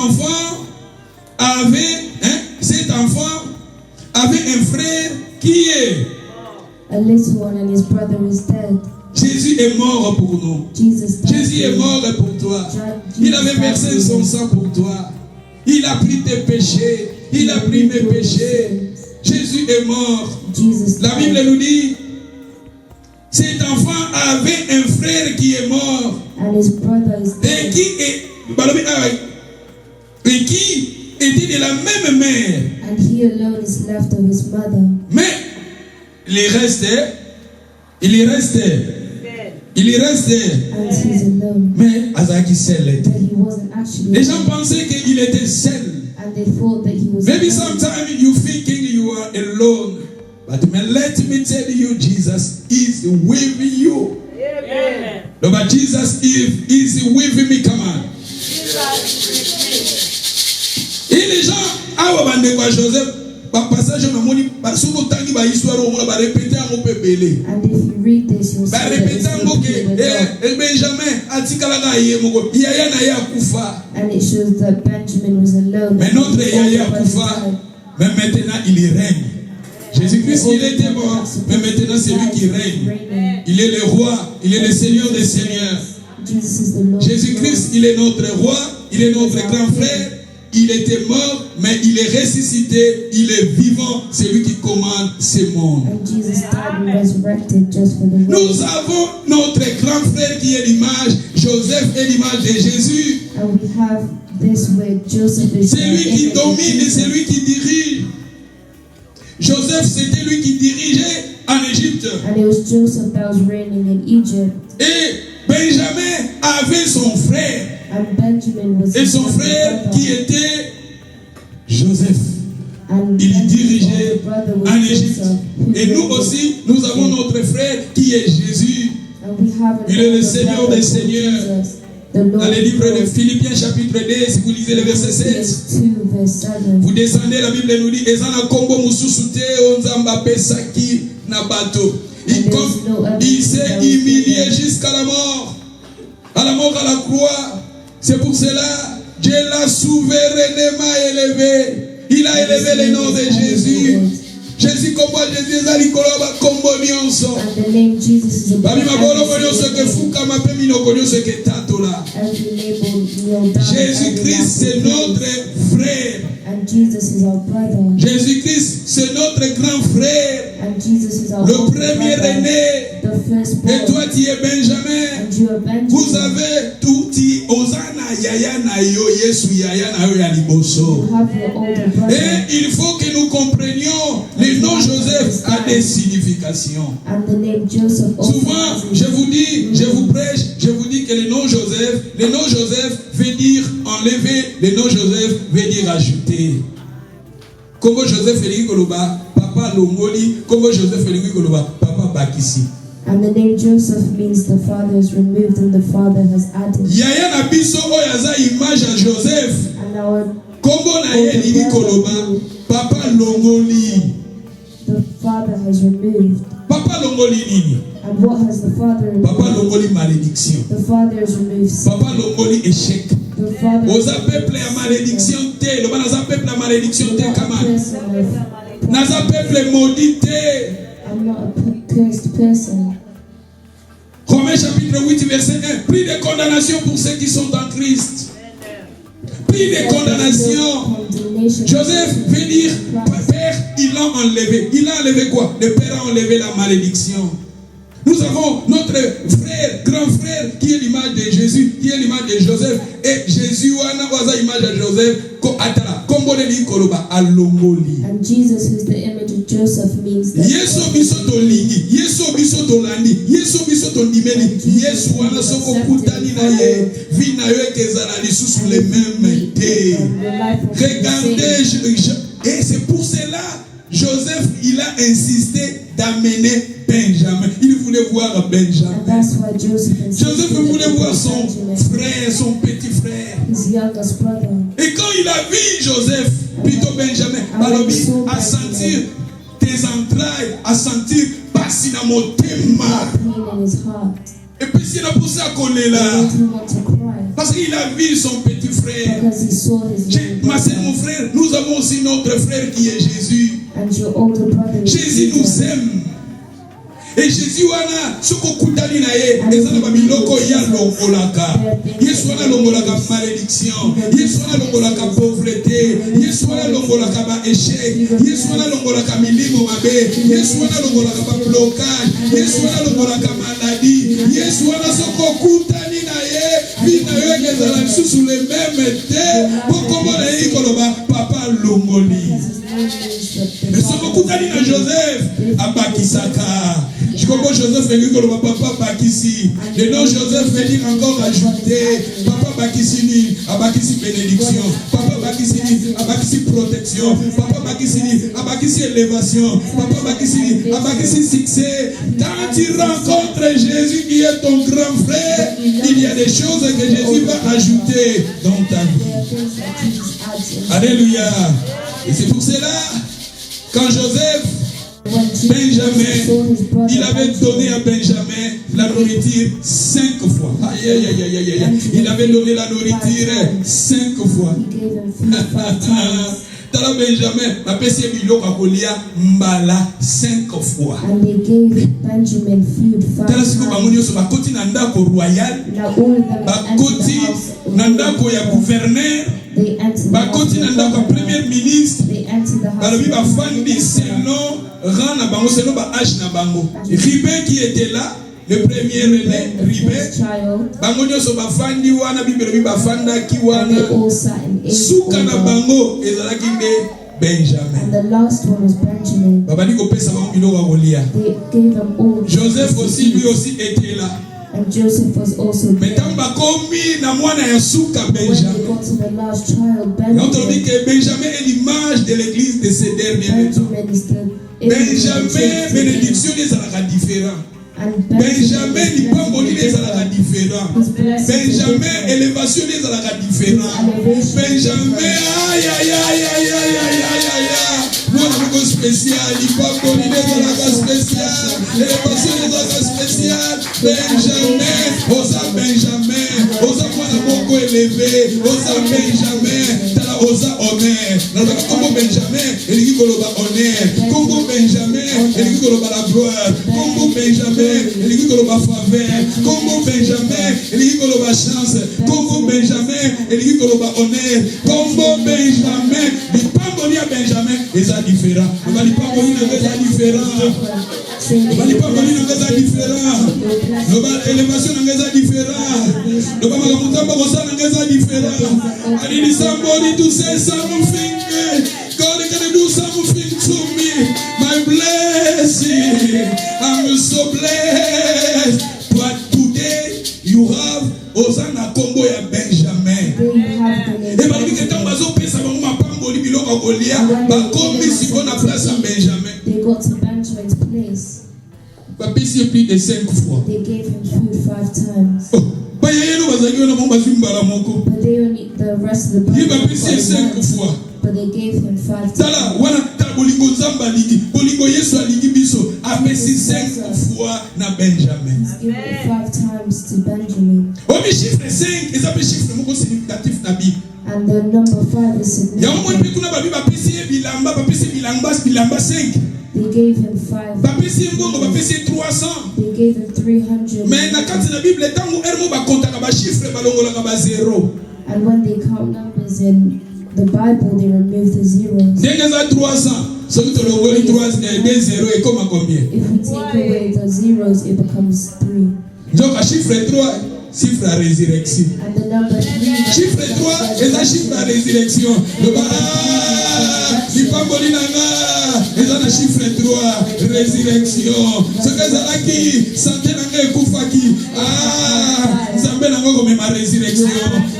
enfant avait un frère qui est. A little one and his brother is dead. Jésus est mort pour nous. Jesus died Jésus est for mort pour toi. Jesus Il avait versé died son for sang pour toi. Il a pris tes péchés. Il a pris mes péchés. Jésus est mort. Jesus La Bible died. nous dit, cet enfant avait un frère qui est mort. And his brother is Et dead. qui était de la même mère. And he alone is left of his mother. Mais il est resté. And he's alone. Mais Azaki seul. But he wasn't actually Les gens alone. pensaient qu'il était seul. And they thought that he was Maybe alone. sometimes you thinking you are alone. But let me tell you, Jesus is with you. Amen. No, but Jesus is with me. Come on. Et les gens, Joseph, passage histoire répéter un peu belé. And if you read this, you'll see that Répéter it's un repeated a lot. Benjamin atikalaga yemoko yaya na ya kufa. And it shows that Benjamin was alone. Mais notre His yaya older brother kufa. died. Mais maintenant il règne. Jésus-Christ il était mort, mais maintenant c'est lui qui règne. Il est le roi, il est le Seigneur des seigneurs. Jesus is the Lord. Jésus-Christ il est notre roi, il est notre grand frère. Il était mort, mais il est ressuscité, il est vivant, c'est lui qui commande ce monde. And Jesus died and resurrected just for the Nous world. avons notre grand frère qui est l'image, Joseph est l'image de Jésus. And we have this where Joseph is C'est lui the qui image of domine et Jesus. c'est lui qui dirige. Joseph, c'était lui qui dirigeait en Égypte. And it was Joseph that was reigning in Egypt. Et Benjamin avait son frère. And Benjamin was Et his son younger frère brother. qui était Joseph. And Il Benjamin's dirigeait older brother was en Égypte. Joseph, who Et nous reigned in aussi, nous avons Egypt. notre frère qui est Jésus. And we have an Il est le older Seigneur brother des called seigneurs. Jesus, the Lord Dans le livre de of Philippiens chapitre 2, si vous lisez le verset 7, Philippians 2 verse 7. vous descendez, la Bible nous dit, Ezana kombo mususu te onzamba pesaki na bato. Il s'est humilié jusqu'à la mort. À la mort à la croix. C'est pour cela, Dieu l'a souverainement élevé. Il a élevé le nom de Jésus. Jésus combo Jésus ezali koloba kombo nyonso. And the name Jesus is above Babi makolo every nyonso ke name. fuka mape minoko nyonso ke tatola. Every name will kneel down. Jésus-Christ c'est notre frère. And Jesus is our brother. Jésus-Christ c'est notre grand frère. And Jesus is our Le older premier brother, né. the firstborn. Et toi tu es Benjamin. And you are Benjamin. Vous avez tout dit Osana yaya na yo Yesu yaya na yo ya liboso. You have your older brother. Et il faut que nous comprenions le nom Joseph a des significations. And the name Joseph also Souvent, has a- je vous dis, je vous prêche, je vous dis que le nom Joseph veut dire enlever, le nom Joseph veut dire ajouter. Comme Joseph Félix Koloba, papa Longoli, comme Joseph Félix Koloba, papa Bakisi. And the name Joseph means the father is removed and the father has added. Yaya na biso oyo aza image ya Joseph. And our Kombo na ye Lili Koloba, papa Longoli. the father has removed. Papa Longoli nini? And what has the father Papa removed? Longoli malédiction. The father has removed sin. Papa Longoli échec. The father Oza peuple ya malédiction te, loba naza peuple ya malédiction te kama. Naza peuple maudit te. I'm not a cursed person. Romains chapitre 8 verset 1. Plus de condamnation pour ceux qui sont en Christ. Plus de condamnation. Joseph veut dire, père, il l'a enlevé. Il a enlevé quoi? Le père a enlevé la malédiction. Nous avons notre frère, grand frère, qui est l'image de Jésus, qui est l'image de Joseph. Et Jésus, wana waza image de Joseph, ko atala, kombo li koloba alongoli. And Jesus, who's the image of Joseph, means that Yesu biso tolingi, Yesu biso tolandi, Yesu biso tondimeli, Yesu wana soko kutani na ye, vi na yo ekezala lisusu le même te. Regardez, et c'est pour cela, Joseph, il a insisté d'amener Benjamin. Il voulait voir Benjamin. and that's why Joseph Joseph voulait voir son Benjamin, frère, son petit frère. his youngest brother. Et quand il a vu Joseph, plutôt Benjamin, Balobi, à sentir tes entrailles, à sentir passe dans mon thème. Pain in his heart. Et puis s'il a poussé à coller là. It made him want to cry. Parce qu'il a vu son petit frère. Because he saw his younger Ma soeur, mon brother. frère, nous avons aussi notre frère qui est Jésus. And your older brother is Jésus nous Jesus. aime. Et Jésus wana soko kutani na ye ezana ba biloko ya longolaka. Yesu wana longolaka malédiction. Yesu wana longolaka pauvreté. Yesu wana longolaka ba échec. Yesu wana longolaka milimo mabe. Yesu wana longolaka ba blocage. Yesu wana longolaka maladie. Yesu wana soko kutani na ye bina yo ezala lisusu le même te poko na ye koloba papa longoli. Mais soko kutani na Joseph abakisaka. Je comprends Joseph veut dire que le papa Bakissi. Le nom Joseph veut dire encore ajouter. Papa Bakissi, Abakissi bénédiction. Papa Bakissi, Abakissi protection. Papa Bakissi, Abakissi élévation. Papa Bakissi, Abakissi succès. Quand tu rencontres Jésus qui est ton grand frère, il y a des choses que Jésus va ajouter dans ta vie. Alléluia. Et c'est pour cela, quand Joseph Benjamin, il avait donné à Benjamin la nourriture 5 fois. Aïe, aïe, aïe, aïe, aïe, aïe. Il avait donné la nourriture 5 fois. Tala Benjamin, la PC Bilo Kakolia Mbala 5 fois. And they gave Benjamin food 5 Tala siko bangonyo so times. bakoti na ndako royal, Now all of them entered the bakoti house of na ndako ya the gouverneur, They entered the house bakoti na of ndako ya the premier ministre. They entered the house Balobi of bafandi the selon rang na bango, selon ba âge na bango. Ribé qui était là, le premier relais, Ribé. child. Bango nyonso bafandi wana bibelo bafandaki And they wana. all sat in age Suka na order. bango ezalaki nde And Benjamin. the last one was Benjamin. Babali kopesa bango biloko ya kolia. They gave them all. Joseph aussi lui aussi était là. And Joseph was also Mais there. tant bakomi na mwana ya suka When they Benjamin. got to the last child, Donc on dit Benjamin, que Benjamin est l'image de l'église de ces derniers temps. Benjamin is the Benjamin bénédiction ezalaka différent. And Benjamin lipamboli ezalaka différent. His blessings are Benjamin different. élévation ezalaka différent. Benjamin aïe aïe aïe aïe aïe aïe aïe aïe. Mwana moko spécial, lipamboli ezalaka spécial. Élévation ezalaka spécial. Benjamin, osa Benjamin, osa mwana moko élevé, osa Benjamin, tala osa honneur. Nalobaka kombo Benjamin, elingi koloba honneur. Kombo Benjamin, elingi koloba la gloire. Kombo Benjamin, elingi koloba faveur. Kombo Benjamin, elingi koloba chance. Kombo Benjamin, elingi koloba honneur. Kombo Benjamin, lipamboli ya Benjamin eza différent. Loba lipamboli na eza différent. Loba lipamboli na eza différent. Loba élévation na eza différent. Loba makambo nzambe kosala na eza différent. I need somebody to say something. God is gonna do something to me. My blessing. I'm so blessed. But today you have Hosanna Kombo ya Benjamin. Et balobi ke tango bazopesa bango mapamboli biloko kolia bakomi siko na place ya Benjamin. They got to Benjamin's place. Bapesi plus de 5 fois. They gave him food 5 times. Bayayelo bazaki wana mo bazwi mbala moko. But they only, the rest of the Ye Bible bapesi 5 fois. but they gave him 5 Tala times. wana tala bolingo nzambe alingi bolingo Yesu alingi biso apesi 5 fois na Benjamin. Give it 5 times to Benjamin. Omi chiffre 5 eza pe chiffre moko significatif na Bible. And the number 5 is Ya omoni pe significant. kuna babi bapesi ye bilamba bapesi bilamba 5. They gave him 5. Bapesi ye ngongo bapesi ye 300. They gave him 300. Mais na kati na Bible tango ermo bakontaka ba chiffre balongolaka ba 0. And when they count numbers in the Bible, they remove the zeros. Ndenge eza 300 soki tolongoli 2 0 ekoma combien? If we take away the zeros, it becomes 3. Donc chiffre 3 chiffre à résurrection. And the number 3. Chiffre 3 eza chiffre à résurrection. Loba lipamboli nanga eza na chiffre 3 résurrection. Soki ezalaki santé nanga ekufaki nzambe nanga komema résurrection.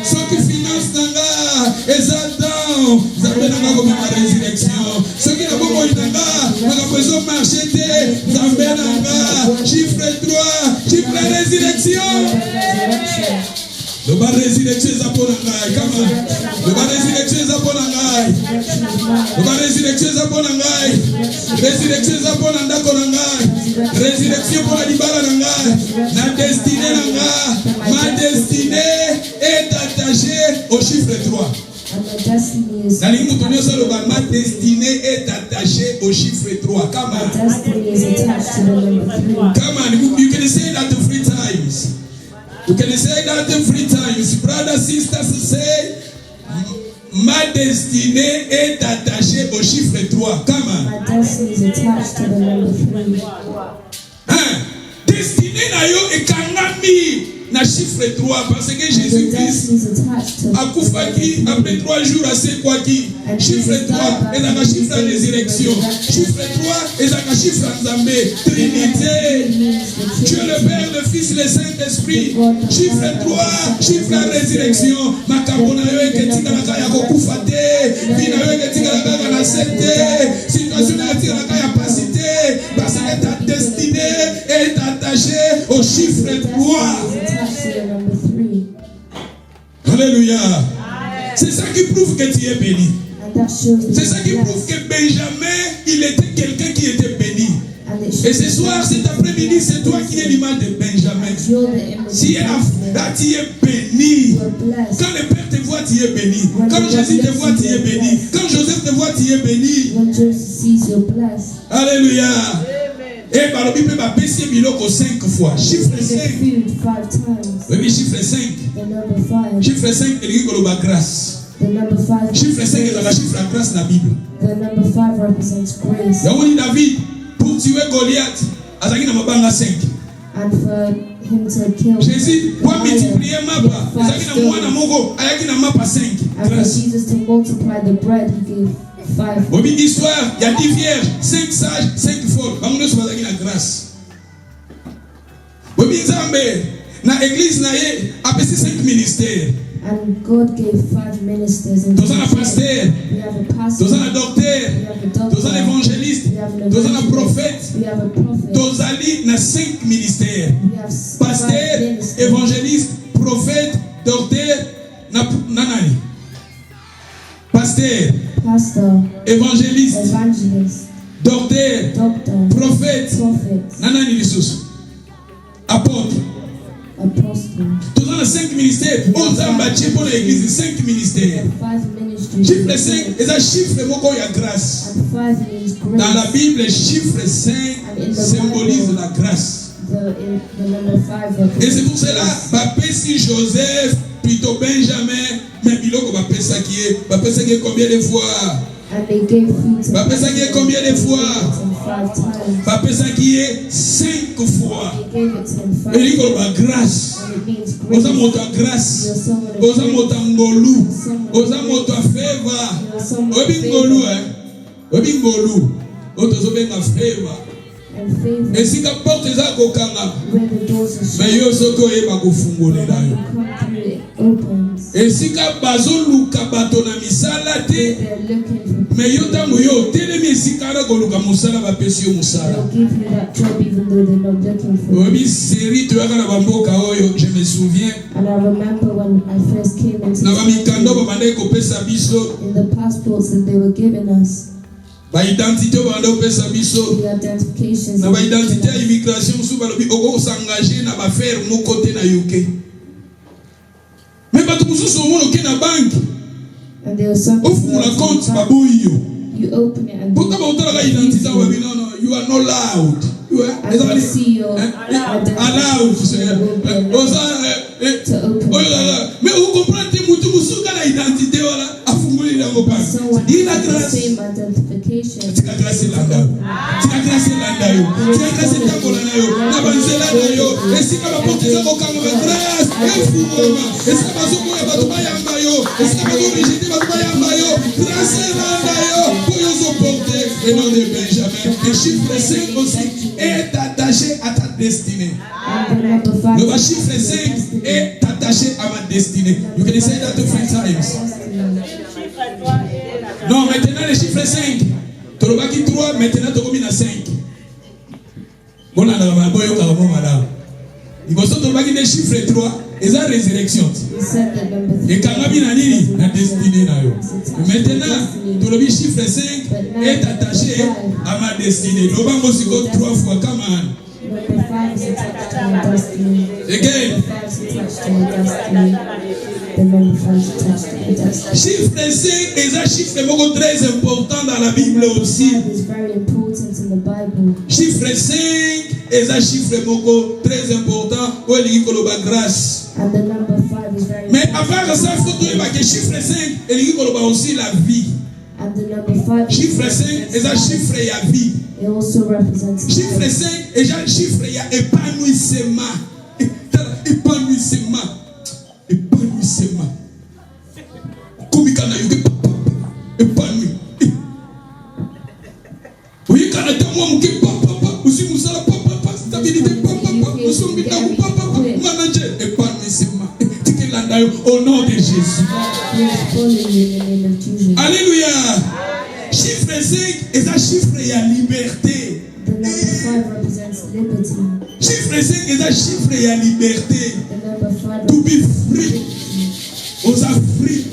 Soki finance nanga eza down nzambe nanga komema résurrection. Soki na bomoi nanga makambo ezomarche te nzambe nanga chiffre 3 chiffre à résurrection. Loba résurrection eza pona ngai kama loba résurrection eza pona ngai loba résurrection eza pona ngai résurrection eza pona ndako na ngai Résurrection pour la libala nanga. La destinée nanga. Ma destinée est attachée au chiffre 3. And my destiny is Ma destinée est attachée au chiffre 3. Come my on. destiny is attached to the number 3. Come on. You can say that 3 times. You can say that 3 times. Brothers, sisters, say, ma destinée est attachée au chiffre 3. Come on. My destiny is attached to the number 3. Destinée na yo ekangami na chiffre 3 parce que Jésus-Christ a koufaki après 3 jours à sekwaki. Chiffre 3 est un chiffre de résurrection. Chiffre 3 est un chiffre d'Amé. Trinité. Dieu le Père, le Fils, le Saint-Esprit. Chiffre 3, chiffre de résurrection. Makabona yo eketika na kaya kokufate. Bina yo eketika na kaya na secte. Situation na eketika na kaya pasité. Parce que ta destinée est attachée au chiffre 3. Alléluia. C'est ça qui prouve que tu es béni. C'est ça qui prouve que Benjamin, il était quelqu'un qui était béni. Et ce soir, cet après-midi, c'est toi qui es l'image de Benjamin. Si là, tu es béni. Quand le Père te voit, tu es béni. Quand Jésus te voit, tu es béni. Quand Joseph te voit, tu es béni. Alléluia. Et par le Bible, ma PC biloko 5 fois. Chiffre 5. Oui, chiffre 5. Chiffre 5, il dit que la grâce. Chiffre 5 est la chiffre de grâce dans la Bible. Yaouni David, pour tuer Goliath, Azaki n'a pas 5. Jésus, pour multiplier ma part, Azaki n'a pas mogo, Ayaki n'a pas 5. Grâce. Bobi histoire, il y a 10 vierges, 5 sages, 5 folles. Bangono soit la grâce. Bobi Nzambe, na église na ye, apesi 5 ministères. And God gave 5 ministers. Tous un pasteur, tous un docteur, tous un évangéliste, tous un prophète, tous un 5 ministères. Pasteur, évangéliste, prophète, docteur, nanani. Pasteur, évangéliste, docteur, prophète, nanani lissus, apôtre. Tous dans les 5 ministères, on a bâti pour l'église 5 ministères. Chiffre 5 est un chiffre qui a grâce. Dans la Bible, le chiffre 5 symbolise la grâce. Et c'est pour cela, si Joseph, plutôt Benjamin, mais Biloko va penser combien de fois? Va penser combien de fois? Va penser 5 fois. Et il dit que grâce. Oza moto grâce. Oza moto ngolu. Oza moto favor. Obi ngolu Obi ngolu. Otozo benga favor. Et si la porte est à Kokanga, mais yo soko eba kufungolela yo. Et si ka bazolu ka batona misala te, mais yo tango yo telemi sikara koluka musala ba pesi yo musala. Obi série tu aka na bamboka oyo, je me souviens. And I remember when I first came into na bamikando babande kopesa biso. In the passports that they were giving us. Ba identité bande opesa biso. Na ba identité ya immigration sous balobi oko s'engager na ba faire mo côté na UK. Mais ba tukususu omono ke na bank. And there was something. Ofungula compte baboyi yo. You open it and pourquoi ba utala identité wa bi no you are not loud. You are allowed mais vous comprenez mutu musuka na identité wala afunguli na ngopanga. Dit la grâce. Tika grâce landa. Tika grâce landa yo. Tika grâce takola na yo. Na banzela na yo. Esika ba porte za kokanga ba grâce. Efungoma. Esika bazoko ya batu bayamba yo. Esika bazo rejeter batu bayamba yo. Grâce landa yo. Pour yo so porter le nom de Benjamin. Le chiffre 5 aussi est attaché à ta destinée. Le chiffre 5 est attaché à ma destinée. You can say that 3 times. Non, maintenant le chiffre 5. Tu le baki 3, maintenant tu combines à 5. Bon, on a la boyo carrément madame. Il faut sortir le baki le chiffre 3 et la résurrection. Et quand on a bien nini, la destinée na yo. Maintenant, tu le chiffre 5 est attaché à ma destinée. Le bango siko 3 fois, come on. 5 is attached to your destiny. Again. The 5 is attached to your destiny. The number 5 is attached to your destiny. Chiffre 5 est un chiffre très important dans la Bible aussi. 5 is very important in the Bible. Chiffre 5 est un chiffre très important où il y a grâce. And the number 5 is very Mais important. avant ça, il faut que chiffre 5 il y a aussi la vie. And the number 5 Chiffre 5 est un chiffre il y a vie. it also represents Chiffre life. 5 est un chiffre il y a épanouissement. Épanouissement. Épanouissement. Comme il y a épanoui. Oui, quand on a papa, aussi nous allons papa, stabilité papa, nous sommes papa, manager, épanouissement. Au nom de Jésus. Alléluia. Chiffre 5 est un chiffre il y a liberté. The number 5 represents liberty. Chiffre 5 est un chiffre il y a liberté. The number 5 To be free. Aux Afriques.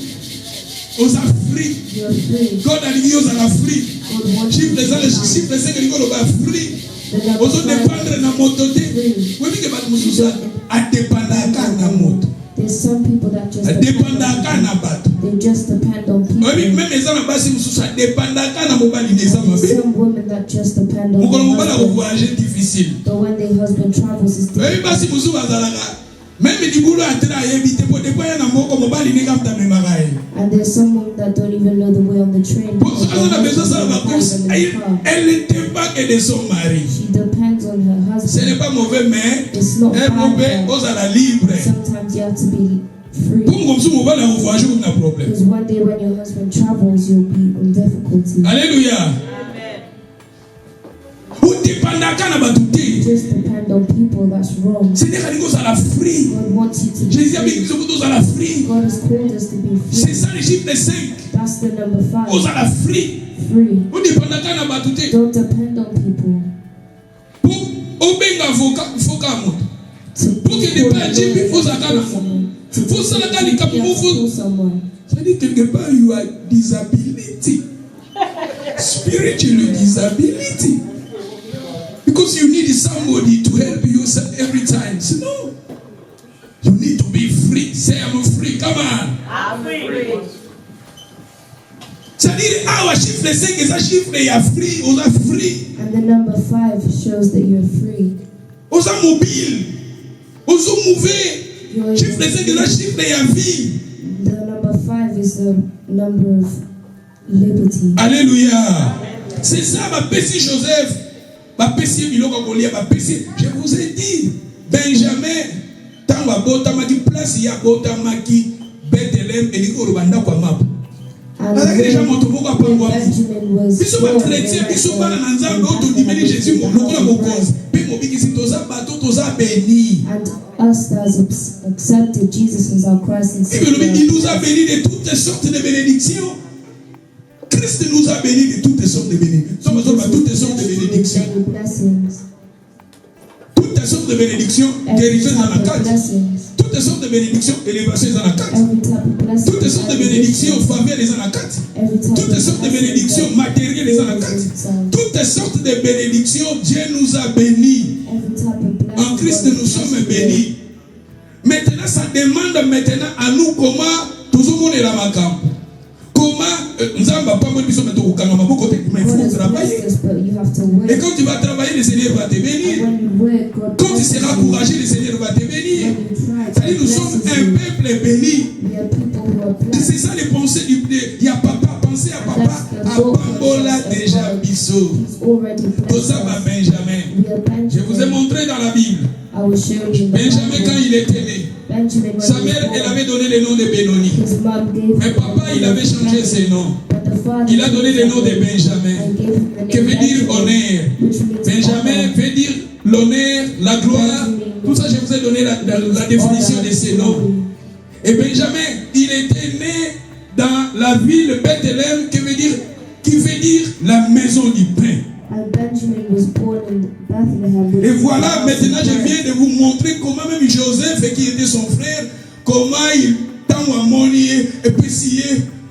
Aux Afriques. you're free. God a dit aux Afriques. God wants you Chiffre 5 est free. The number Aux 5 dépendre na moto te. free. Oui, que bat mususa a dépendaka na moto. There's some people that just A depend dépendaka on na bato. they just depend on people. Oui, même eza na basi mususa dépendaka na mobali neza There's mabe. some women that just depend on Mokolo their mobala husband. voyager difficile. But when their husband travels, it's Oui, difficult. basi mususa bazalaka. Même libulu atira yebite po depo ya na moko mobali ne kapta memaka ye. And there's some women that don't even know the way on the train. Pour because ça, their on a besoin de husband la doesn't carry vacances. them in the car. Elle n'était pas que de son mari. She depends on her Ce n'est husband. pas mauvais, mais It's not elle bad, pouvait but aux à la libre. sometimes you have to be free. Comme si on va la voyager, on a un problème. Because one day when your husband travels, you'll be in difficulty. Alléluia. Ou dépendaka na batuté. Just depend on people, that's wrong. C'est-à-dire qu'on a la free. God wants you to be Jésus a free. dit que tous à la free. God has called us to be C'est free. ça le chiffre 5. That's the number Aux 5. à la free. Free. Ou dépendaka na batuté. Don't depend on people. Pour obenga foka moto. To Pour que des pas people, il faut ça kana to faut ça la you kana have to kill someone. C'est-à-dire quelque part you are disability. Spiritual disability. Because you need somebody to help you every time. So no. You need to be free. Say I'm free. Come on. I'm free. C'est-à-dire, our chiffre 5 est un chiffre et free. On a free. And the number 5 shows that you're free. On a mobile. On a mouvé. Chiffre 5 est un chiffre et vie. The number 5 is the number of liberty. Alléluia. C'est ça, ma petit Joseph. Ma petit Miloko Golia, ma petit. Je vous ai dit, Benjamin, tant ma bota ma qui place, il y a bota ma qui Bethlehem et l'Iko Rwanda kwa map. And Alors que déjà mon tomo kwa pangwa. Benjamin was Biso ba chrétien, biso ba na nzambe auto dimeli Jésus mon lokola mokonzi. Pe mo biki si toza bato toza béni. and us that has accepted Jesus as our Christ and Il nous a Savior. bénis de toutes sortes de bénédictions. Christ nous a bénis de toutes sortes de bénédictions. Nous sommes à toutes sortes de bénédictions. Many blessings. Toutes sortes de bénédictions, guérisons Every dans la type of carte. blessings. Toutes sortes de bénédictions, élévations dans la carte. Every type of blessing. Toutes sortes de bénédictions, faveurs dans la carte. Every type Toutes of sortes de blessing bénédictions that matérielles dans la carte. is inside. Toutes sortes de bénédictions, Dieu nous a bénis. Every type of blessing. En Christ, God nous has sommes blessed bénis. Maintenant, ça demande maintenant à nous comment tout le monde est là ma camp. Comment nous avons pas mal besoin de tout le monde, mais il God faut has travailler. blessed us, but you have to Et work. quand tu vas travailler, le Seigneur va te And bénir. when you work, God Quand tu blesses seras you. courageux, le Seigneur va te bénir. When you try, C'est-à-dire, nous God sommes blesses un you. peuple béni. We are people who are blessed. C'est ça les pensées il y a papa, pensez à papa, à Bambola déjà biso. He's already blessed Toza ba us. Benjamin. We are Je vous ai Benjamin. montré dans la Bible. I will show you in the Benjamin, quand Bible. il était né, Benjamin, when sa he mère, was elle born, avait donné le nom de Benoni. his mom gave Mais him papa, the il name avait of changé Benjamin. ses noms. But the father Il a donné le nom de and Benjamin, gave him the qui name veut dire Benjamin, honneur. which means Benjamin honor. veut dire l'honneur, la gloire. Tout ça, je vous ai donné la définition de ces noms. Et Benjamin, il était né dans la ville Bethléem, qui veut dire la maison du pain. And Benjamin was born in Bethlehem. which Et is voilà, the house maintenant of je bread. viens de vous montrer comment même Joseph, qui était son frère, comment il t'a amené et puis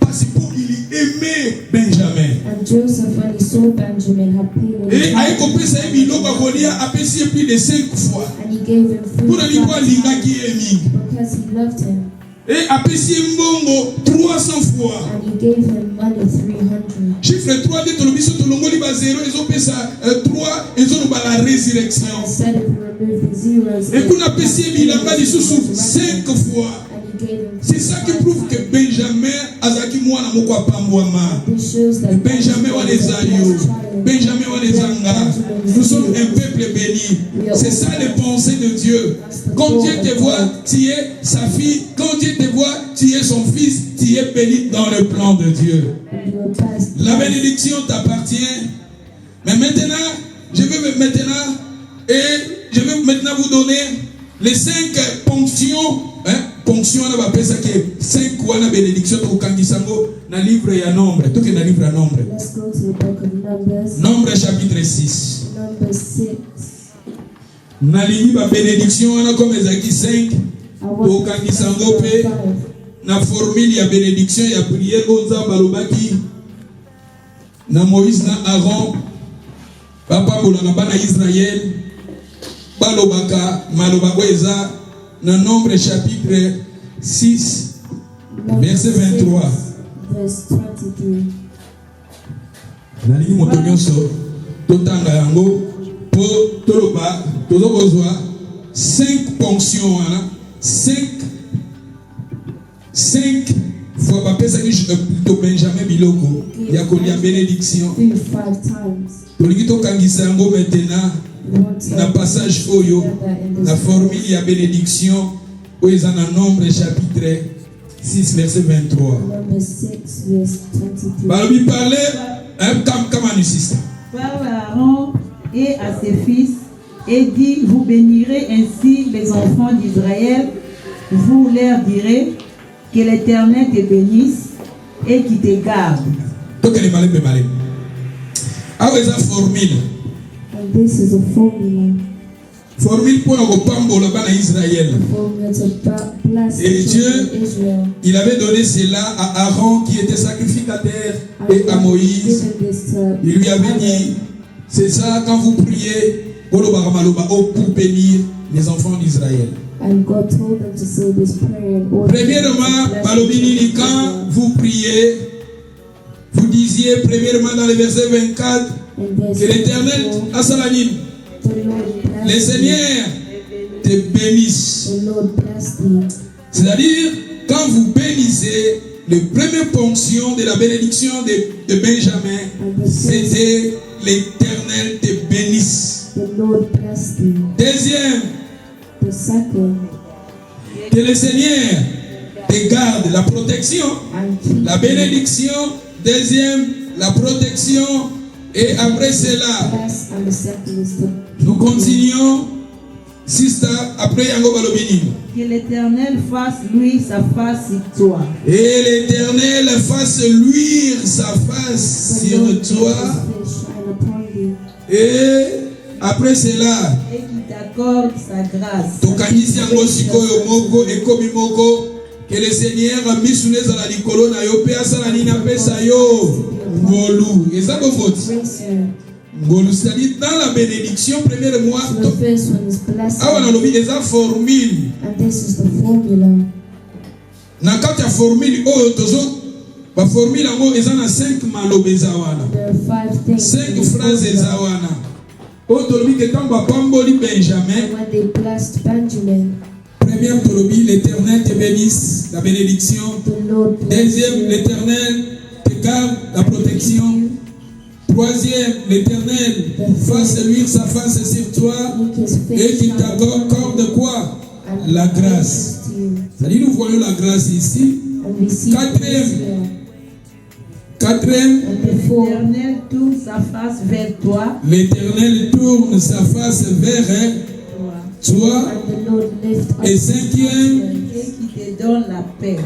parce qu'il aimait Benjamin. And Joseph, when he saw Benjamin had pain in his Et hand, Aïkopesa Biloko Kolia a payé plus de 5 fois. and he gave him Pour food le niveau Lingaki because Emi. he loved him, Et a payé Mbongo 300 fois. and he gave him money 300. Chiffre 3 de Tolobiso Tolongoli ba 0, ils ont payé 3, ils ont la résurrection. I said if we remove the zeros, Et qu'on a payé Bilamba Lisusu 5 fois. and he gave him C'est ça qui prouve que Benjamin Azaki Mwana Mokwa Pambouama. This shows that Benjamin wa les Ayo, Benjamin wa les Anga. Nous sommes un peuple béni. C'est ça les pensées de Dieu. Quand Dieu te voit, tu es sa fille. Quand Dieu te voit, tu es son fils. Tu es béni dans le plan de Dieu. La bénédiction t'appartient. Mais maintenant, je vais maintenant vous donner les 5 ponctions. Ponction on va appeler ça que 5 wana bénédiction to kangisango na livre ya nombre. Tout que na livre ya nombre. Let's go to the book of Numbers. Nombre chapitre 6. Number 6. Na ligne ba bénédiction wana comme ezaki 5 I to want kangisango to pe na formule ya bénédiction ya prière onza balobaki na Moïse na Aaron papa bolana bana Israël balobaka malobako eza dans Nombre chapitre 6, verset 23. Verse 23. Nali motonyoso totanga yango po toloba tozokozwa 5 ponctions wana 5 fois bapesaki plutôt Benjamin Biloko ya kolia bénédiction. 5 times. Tolingi tokangisa yango maintenant na passage oyo la formule ya bénédiction oyo eza na Nombre chapitre 6 verset 23. Number 6 verse 23. Balobi parler comme un sister. Parle à Aaron et à ses fils et dit, vous bénirez ainsi les enfants d'Israël, vous leur direz que l'Éternel te bénisse et qu'il te garde. Donc elle est malade, malade. Ah ouais, ça formule. And this is a formula. Formule pour le pambola bana Israël. Formula to bless Et the Dieu, children of Israel. il avait donné cela à Aaron qui était sacrificateur et à Moïse. Il lui avait dit, c'est ça quand vous priez pour bénir les enfants d'Israël. And God told them to say this prayer in order Premièrement, to bless Balobini, the children quand of Israel. vous priez, vous disiez premièrement dans le verset 24 In verse que l'Éternel 24, a salanim. the Lord bless Le Seigneur te bénisse. thee. The Lord bless thee. C'est-à-dire, quand vous bénissez, la première ponction de la bénédiction de Benjamin, c'était l'Éternel te bénisse. The Lord bless thee. Deuxième, The second, que le Seigneur te garde, la protection, and keep la bénédiction. Deuxième, la protection. Et après cela, bless, and the second is the nous continuons. Sister, après Yango Balobini. Que l'Éternel fasse lui sa face sur toi. Et l'Éternel fasse luire sa face The sur Lord make toi. his face shine upon thee. Et après cela, Et qu'il t'accorde sa grâce. tokanisi yango sikoyo moko ekomi moko que le Seigneur misune ezala likolo na yo pe asala nini apesa yo ngolu. Eza bovoti. Grace you. Ngolu, c'est-à-dire dans la bénédiction, premier mois, So the first one is blessing. awa nalobi eza formule. And this is the formula. Na kati ya formule oyo tozo ba formule yango eza na 5 maloba eza wana. There are 5 things. 5 in this phrases eza formula. wana. Oyo tolobi ke ntango bapamboli Benjamin, And when they blessed Benjamin, première tolobi l'Éternel te bénisse, la bénédiction. the Lord bless Deuxième, you. l'Éternel te garde, la protection. Troisième, l'Éternel fasse luire sa face sur toi Make his et face qu'il shine t'accorde quoi? and La be grâce. gracious to you. C'est-à-dire, nous voyons la grâce ici. And receive Quatrième. grace here. Quatrième, And before, L'Éternel tourne sa face vers toi. l'Éternel tourne sa face vers toi. and the Lord lift up Et his cinquième, countenance Et qui te donne la paix.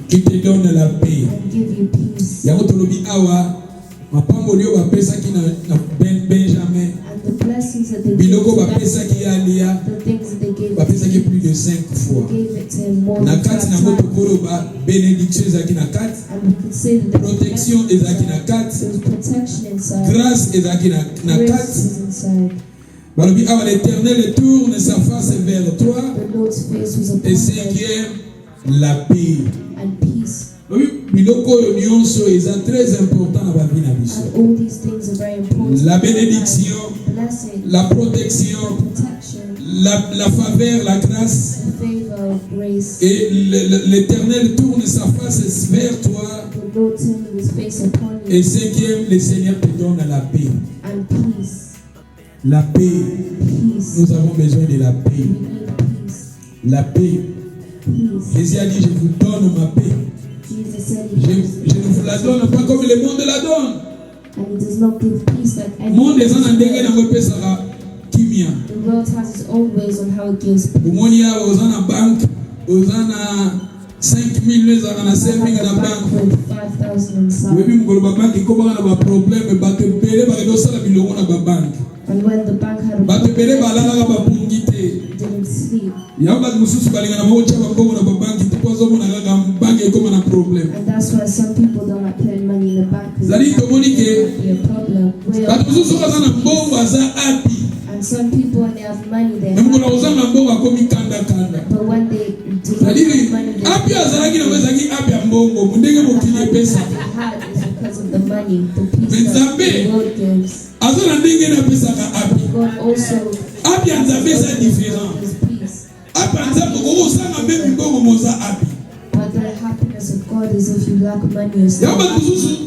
qui te donne la paix. and give you peace. Yango tolobi awa, mapamboli oyo bapesaki na Benjamin, And the blessings that they gave biloko to bapesaki ya Benjamin, Lia, the things that they gave to bapesaki him, plus de 5 fois. they gave it to him more Na than kati 5 nango times. tokoloba bénédiction ezalaki na kati, And we could say that there was protection blessing ezalaki na inside. kati, There was protection inside. grâce ezalaki na Grace kati. is inside. Balobi awa l'Éternel tourne sa face vers toi. The Lord's face was upon Et them, cinquième, la paix. and peace. Biloko oyo nyonso eza très important na bavi na biso. And all these things are very important. La bénédiction, Blessing, la protection, protection, la faveur, la grâce. the favor of grace. Et l'Éternel tourne sa face vers toi. The Lord turned his face upon Et you, cinquième, le Seigneur te donne la paix. and peace. La paix. Peace. Nous avons besoin de la paix. We need peace. La paix. Peace. Jésus a dit, je vous donne ma paix. Jesus said Je he gives ne vous la donne pas comme le monde la donne. and he does not give peace like Le monde eza na ndenge anyone. nango epesaka kimia. The world has its own ways on how it gives peace. Omoni awa oza na banke, oza na 5 000 ezalaka na saving na banke. With 5,000 inside. Oyebi mokolo babanke ekomaka na baproblème, bato ebele bakende osala bilongo na babanke. And when the bank had a Bato ebele balalaka bapungi te. didn't sleep. Yango bato mosusu balingana baotya bambongo na babanke te po azomona kaka banke ekoma na problème. And that's why some people don't like putting money in the bank. Because Zali it tomoni ke might be a problem. bato mosusu oyo aza na mbongo aza api. And some people, when they have money, they Me mokolo have, ozanga mbongo akomi kanda-kanda. but when they do not Zaliri have money, they api azalaki nango ezalaki api ya mbongo ndenge mokili epesa. had is because of the money, the peace Mais that Nzambe, the Lord gives. aza na ndenge napesaka api. God also Api ya Nzambe eza différent. gives peace. Api ya Nzambe okosanga mpe mbongo moza api. But the happiness of God is if you lack money, you're still Yango bato happy. mosusu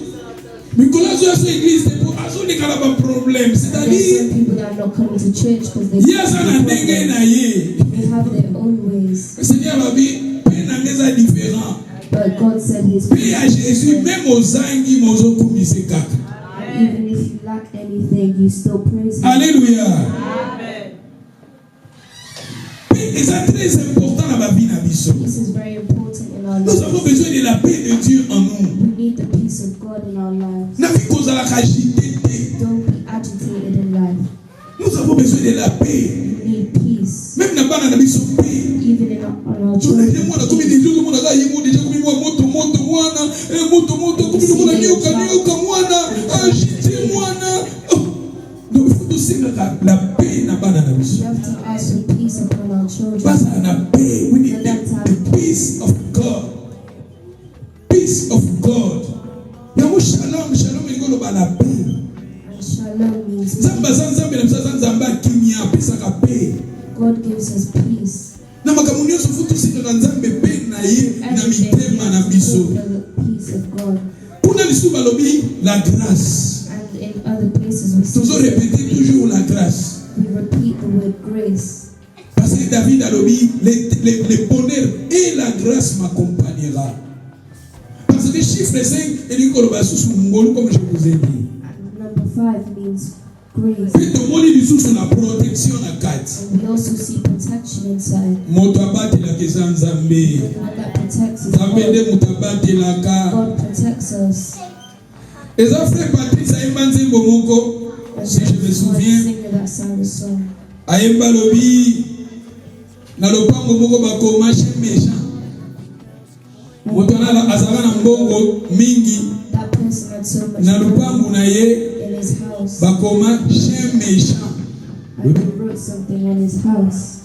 mikolo azoyaso église te po azolekala baproblème. There's C'est-à-dire some people that are not coming to church because they ye aza na ndenge na ye. they have their own ways. Seigneur babi mpe nanga eza différent. But God said His Mpe ya Jésus même ozangi mozokumise kaka. and even if you lack anything, you still praise Him. Alléluia. Mpe eza très important na bavi na biso. Peace is very important in our Nous avons lives. besoin de la paix de Dieu en nous. We need the peace of God in our lives. Nafi kozalaka agité te. Don't be agitated in life. Nous avons besoin de la paix. We need peace, Même na bana na biso paix. even in our Tozali children. mwana komi deja komona kaka ye mo deja komi mwa moto mwana moto komi komona nioka mwana agité mwana. Donc il faut tosengaka la paix na bana na biso. We have to ask for peace upon our children. Bazala na paix. We need the peace of God. Peace of God. Yango shalom engoloba la paix. And shalom means Nzambe aza Nzambe na biso aza Nzambe akimia apesaka paix. God gives us peace. Na makambo nyonso fu tosengaka Nzambe paix na ye na mitema na biso. For the peace of God. Kuna lisusu balobi la grâce. And in other places we Toujours see, répéter toujours la grâce. we repeat the word grace. Parce que David alobi le bonheur et la grâce m'accompagnera. Parce que chiffre 5 elingi koloba susu ngolu comme je vous ai dit. And number 5 means grace. Mpe tomoni lisusu na protection na kati. And we also see protection inside. Moto abatelaka eza Nzambe. The one that protects us. Nzambe nde moto abatelaka. God protects us. Eza frère Patrice ayemba nzembo moko, And si je me there's one souviens, singer that sang the song. ayemba lobi na lopango moko bakoma chez méchant. Moto azalaka na mbongo mingi That person had so much na money lupango na ye in his house. bakoma chez méchant. And he wrote something on his house.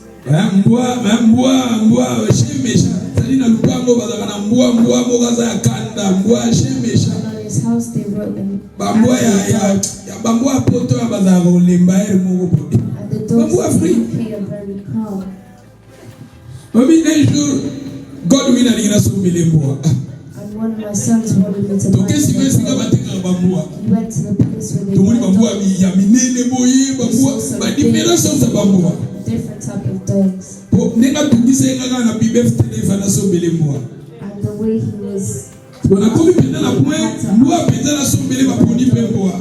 Mbwa chez méchant. Tali na lupango bazalaka na mbwa moko aza ya kanda mbwa chez méchant. And on his house they wrote an Bambwa ya bambwa poto ya bazalaka olemba ere moko pote. and the dogs Bambwa in the free. UK are very calm. Obi un jour God wina lingina so milembwa. And one of my sons wanted me to buy Tokesi him a kwesi dog. batekaka bambwa. He went to the place where they Tomoni buy bambwa dogs. ya minene boye bambwa ba différence entre bambwa. Different type of dogs. Po nenga tungise ngaka na bibef telefana so milembwa. And the way he was, Bona komi penda na point mbwa penda na so mele ba poni pembwa.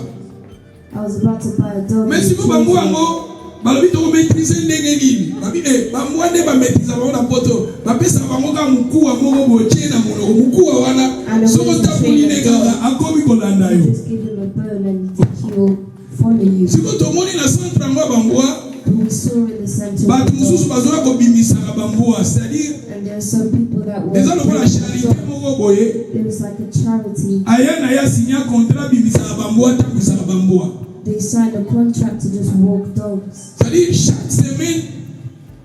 I was about to buy a dog. Mais and si he vous bambwa told me, ngo balobi to maîtriser ndenge nini. Babi bambwa nde ba maîtriser ba poto. Ba pesa bango ka mkuwa moko boche na monoko mkuwa wana. Soko tapuli ne kaka akomi kolanda yo. just give him a bone and he'll follow you. Siko tomoni na centre ngo bambwa And we saw in the center bato of the mosusu dog, bazoya kobimisaka bambwa c'est-à-dire and there And some people that were eza lokola charité moko boye it was like a charity. aya na ya signa contrat bimisaka bambwa tambwisaka bambwa. They signed a contract to just walk dogs. C'est-à-dire chaque semaine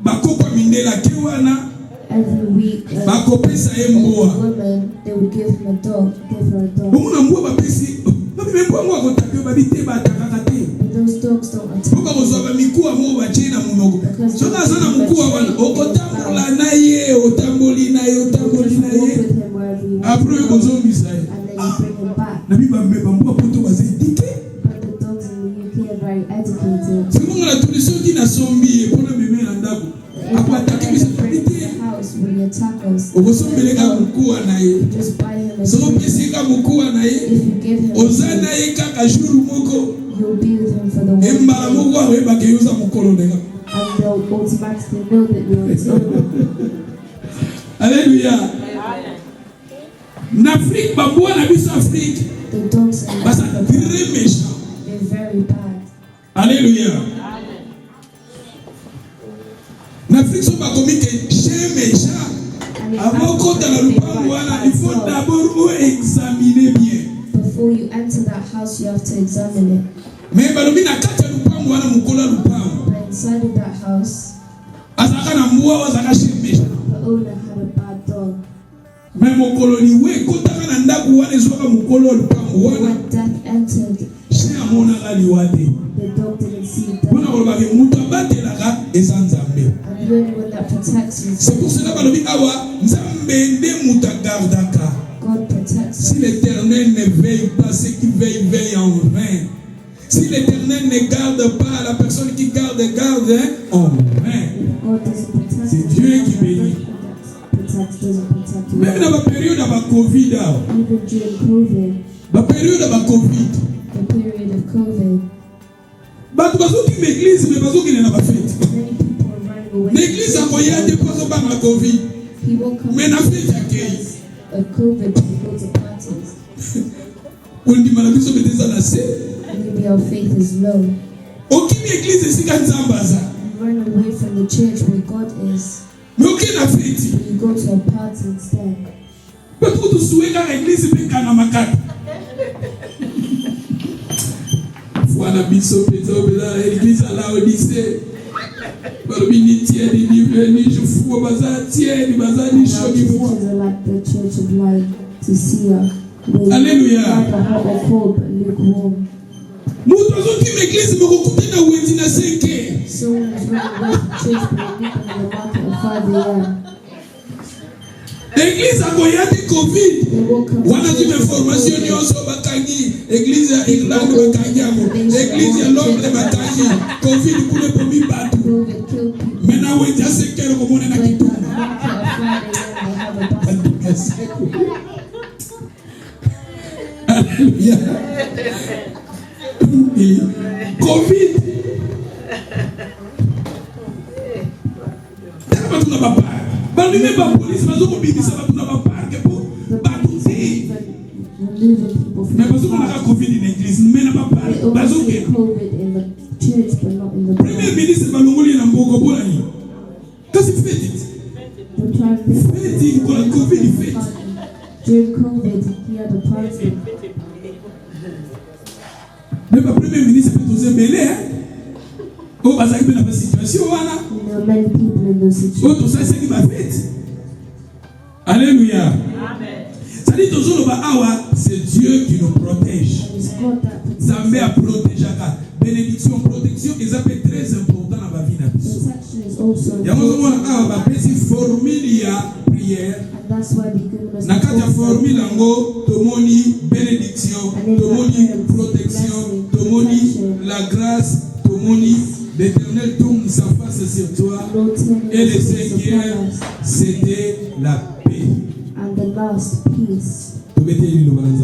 bakokwa mindela ke wana Every week, bakopesa ye mbwa. woman, they would give him a dog, give her a dog. Bomona mbwa bapesi babi mbwa ngo akotape babite batakaka te. But those dogs don't attack. Boka kozwa bamikuwa mo batie na munoko. Soka aza na mukuwa wana okotambola na ye otamboli na ye otamboli na ye. With him wherever you want. Après okozongisa ye. And then you bring him back. Na biba mbeba mbwa poto bazedike. But the dogs in the UK are very educated. Simonga na tuli soki na sombi epona meme na ndako. Akwatake bisa babite. House when you attack us. Okosombeleka mukuwa na ye. Just buy him a So drink. pesika mukuwa na ye. If you give him a Oza drink, na ye kaka jour moko. you'll be with him for the one Embala day. moko awe bakeyuza mukolo ndenga. And they'll automatically know that you're a killer. Alléluia. Na Afrique bambwa na biso Afrique. The dogs in Basa Africa, très méchant. they're very bad. Alléluia. Na Afrique so bakomi ke chien méchant. And in Avant kota na Africa, they lupango fight wana, bad il faut dogs. d'abord examiner bien. Before you enter that house, you have to examine it. Mais balobi na kati ya lupango wana mukola lupango. But inside of that house, Azaka na mbwa azaka chien méchant. the owner had a bad dog. Mais mokoloni we kotaka na ndaku wana ezwaka mukolo lupango wana. When death entered, Chien amonaka liwa te. the dog didn't see Mpona death. kolobaka mutu abatelaka eza Nzambe. And the only one that protects you, C'est pour cela balobi awa Nzambe nde mutu agardaka. God protects Si us. l'Éternel ne veille pas, ceux qui veillent, veillent en vain. Si l'Éternel ne garde pas, la personne qui garde, garde en vain. God doesn't protect C'est us. Dieu qui bénit. Doesn't protect you. Même dans la période de la Covid, Even during COVID, la période de la Covid, the period of COVID, bato bazoki l'église mais bazokende na bafete. many people are running away. L'église akoya te mpo azobanga Covid. He won't come Mais na fete because akei. of COVID to go to parties. Ondima na biso beteza na se. Maybe our faith is low. Okimi église esika Nzambe aza. You run away from the church where God is. Mais oke na fete. You go to a party instead. Bato kutusuweka église mpe kana makata. Fwana biso peza obeza église à Laodicée. Balobi ni tieni ni jufu baza tieni baza ni Our shoni mo. churches are like the church of light to see her. Hallelujah. Not hot or cold, but lukewarm. Mutu azoki église me kokutana wenzi na 5h. Someone is running away from church, but they meet them in the market at 5 a.m. Église akoya te Covid. They won't come to Wana church tuna before formation COVID. nyonso bakangi. Église ya Irlande bakangi amo. Église ya Londres bakangi. Covid kule pomi batu. COVID killed people. Mena wenzi a 5h komona na When the kituna. market at 5 a.m. they have a basket. Alléluia. Covid. Tala batu na bapar. Bali me ba police bazoko bibisa batu na bapar ke po batu te. Removing people from Mais the bazoko na park. Covid in église, mais na bapar. They only Bazoke. see COVID in the church, but not in the Premier park. ministre balongoli na mboko bola ni. Kasi fait it. They're trying to Fait it kwa Covid fait. During COVID, he had a party. Mais ba premier ministre peut oser mêler. O bazaki pe na ba situation wana. And there are many people in those O situations. to ça c'est qui va fait. Alléluia. Ça dit toujours ba awa, c'est Dieu qui nous protège. And it's God that protects Zambé a us. protégé ka. Bénédiction, protection, ils appellent très important dans la vie na biso. Protection is also Yango important. mona awa ba pesi formule ya prière. And that's why the goodness Na kati ya formule yango tomoni bénédiction, tomoni protection, tomoni la grâce, tomoni l'Éternel tourne sa face sur toi. Et le cinquième, c'était la paix. And the last piece. Tobete liloba na